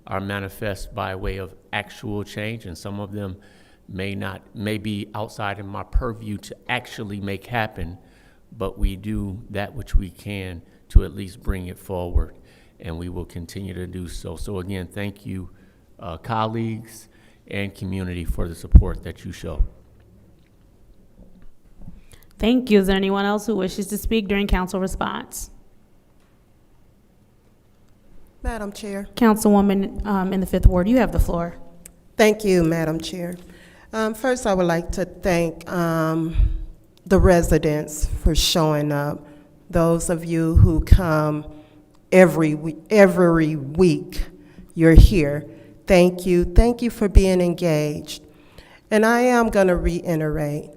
are manifest by way of actual change, and some of them may be outside of my purview to actually make happen, but we do that which we can to at least bring it forward, and we will continue to do so. So again, thank you, colleagues and community, for the support that you show. Thank you. Is there anyone else who wishes to speak during council response? Madam Chair. Councilwoman in the fifth ward, you have the floor. Thank you, Madam Chair. First, I would like to thank the residents for showing up. Those of you who come every week, you're here. Thank you. Thank you for being engaged. And I am going to reiterate,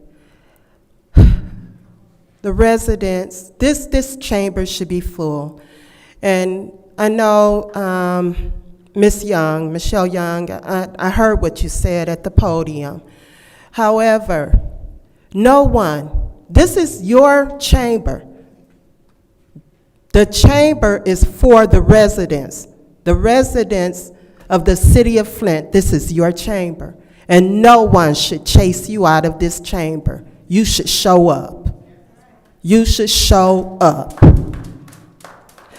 the residents, this chamber should be full. And I know Ms. Young, Michelle Young, I heard what you said at the podium. However, no one, this is your chamber. The chamber is for the residents of the city of Flint. This is your chamber. And no one should chase you out of this chamber. You should show up. You should show up.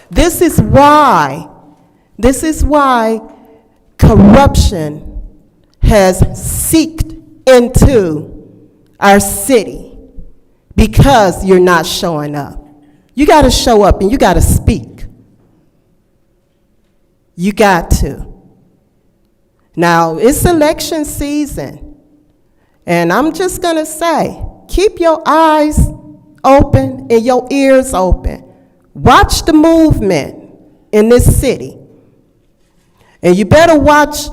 This is why corruption has seeped into our city, because you're not showing up. You got to show up and you got to speak. You got to. Now, it's election season, and I'm just going to say, keep your eyes open and your ears open. Watch the movement in this city. And you better watch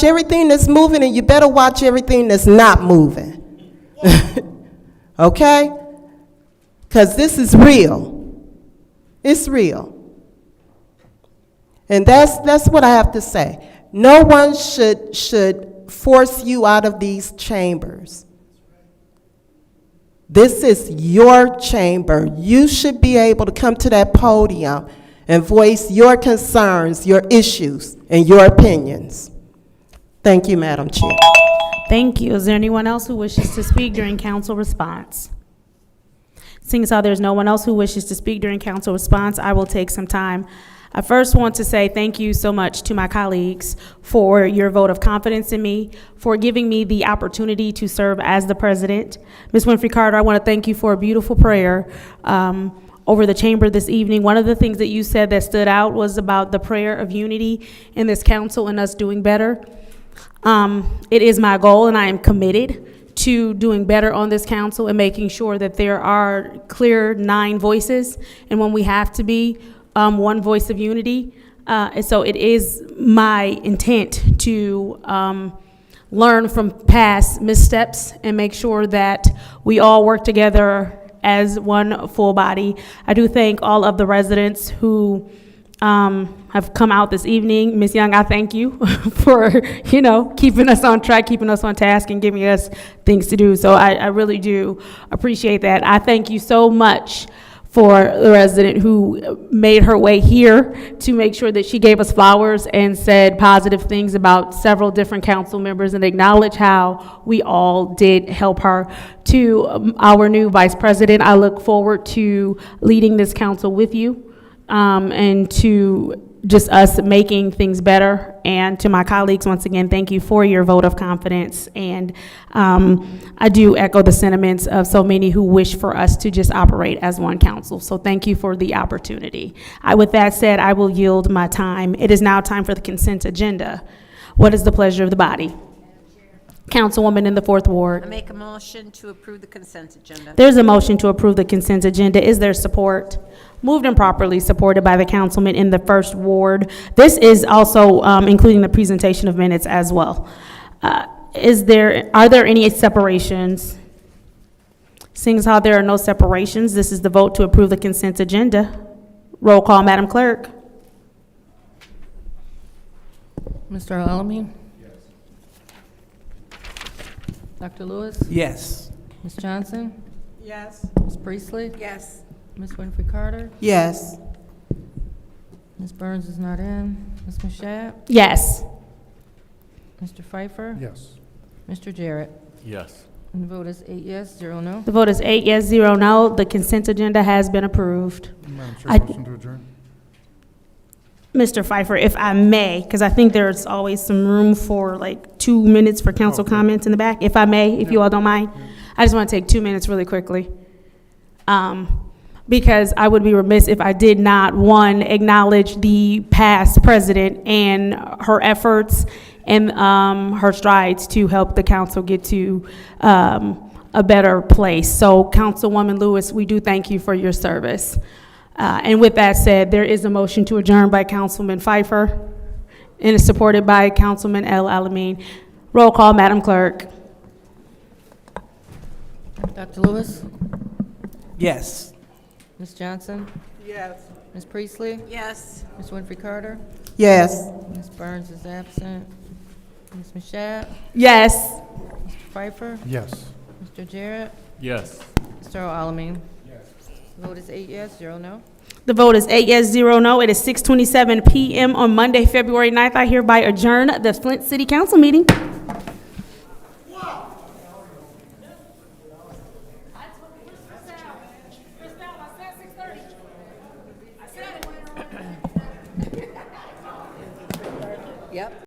everything that's moving, and you better watch everything that's not moving. Okay? Because this is real. It's real. And that's what I have to say. No one should force you out of these chambers. This is your chamber. You should be able to come to that podium and voice your concerns, your issues, and your opinions. Thank you, Madam Chair. Thank you. Is there anyone else who wishes to speak during council response? Seeing as how there's no one else who wishes to speak during council response, I will take some time. I first want to say thank you so much to my colleagues for your vote of confidence in me, for giving me the opportunity to serve as the president. Ms. Winfrey Carter, I want to thank you for a beautiful prayer over the chamber this evening. One of the things that you said that stood out was about the prayer of unity in this council and us doing better. It is my goal, and I am committed to doing better on this council and making sure that there are clear 9 voices, and when we have to be, one voice of unity. And so it is my intent to learn from past missteps and make sure that we all work together as one full body. I do thank all of the residents who have come out this evening. Ms. Young, I thank you for, keeping us on track, keeping us on task, and giving us things to do. So I really do appreciate that. I thank you so much for the resident who made her way here to make sure that she gave us flowers and said positive things about several different council members and acknowledge how we all did help her. To our new vice president, I look forward to leading this council with you and to just us making things better. And to my colleagues, once again, thank you for your vote of confidence. And I do echo the sentiments of so many who wish for us to just operate as one council. So thank you for the opportunity. With that said, I will yield my time. It is now time for the consent agenda. What is the pleasure of the body? Councilwoman in the 4th Ward. I make a motion to approve the consent agenda. There's a motion to approve the consent agenda. Is there support? Moved and properly supported by the councilman in the 1st Ward. This is also including the presentation of minutes as well. Are there any separations? Seeing as how there are no separations, this is the vote to approve the consent agenda. Roll call, Madam Clerk. Mr. Alamin? Yes. Dr. Lewis? Yes. Ms. Johnson? Yes. Ms. Priestley? Yes. Ms. Winfrey Carter? Yes. Ms. Burns is not in. Ms. Mashat? Yes. Mr. Pfeiffer? Yes. Mr. Jarrett? Yes. And the vote is 8 yes, 0 no. The vote is 8 yes, 0 no. The consent agenda has been approved. Madam Chair, motion to adjourn. Mr. Pfeiffer, if I may, because I think there's always some room for like 2 minutes for council comments in the back. If I may, if you all don't mind. I just want to take 2 minutes really quickly. Because I would be remiss if I did not, one, acknowledge the past president and her efforts and her strides to help the council get to a better place. So Councilwoman Lewis, we do thank you for your service. And with that said, there is a motion to adjourn by Councilman Pfeiffer and is supported by Councilman El Alamin. Roll call, Madam Clerk. Dr. Lewis? Yes. Ms. Johnson? Yes. Ms. Priestley? Yes. Ms. Winfrey Carter? Yes. Ms. Burns is absent. Ms. Mashat? Yes. Mr. Pfeiffer? Yes. Mr. Jarrett? Yes. Mr. Alamin? Yes. Vote is 8 yes, 0 no. The vote is 8 yes, 0 no. It is 6:27 p.m. on Monday, February 9th. I hereby adjourn the Flint City Council meeting.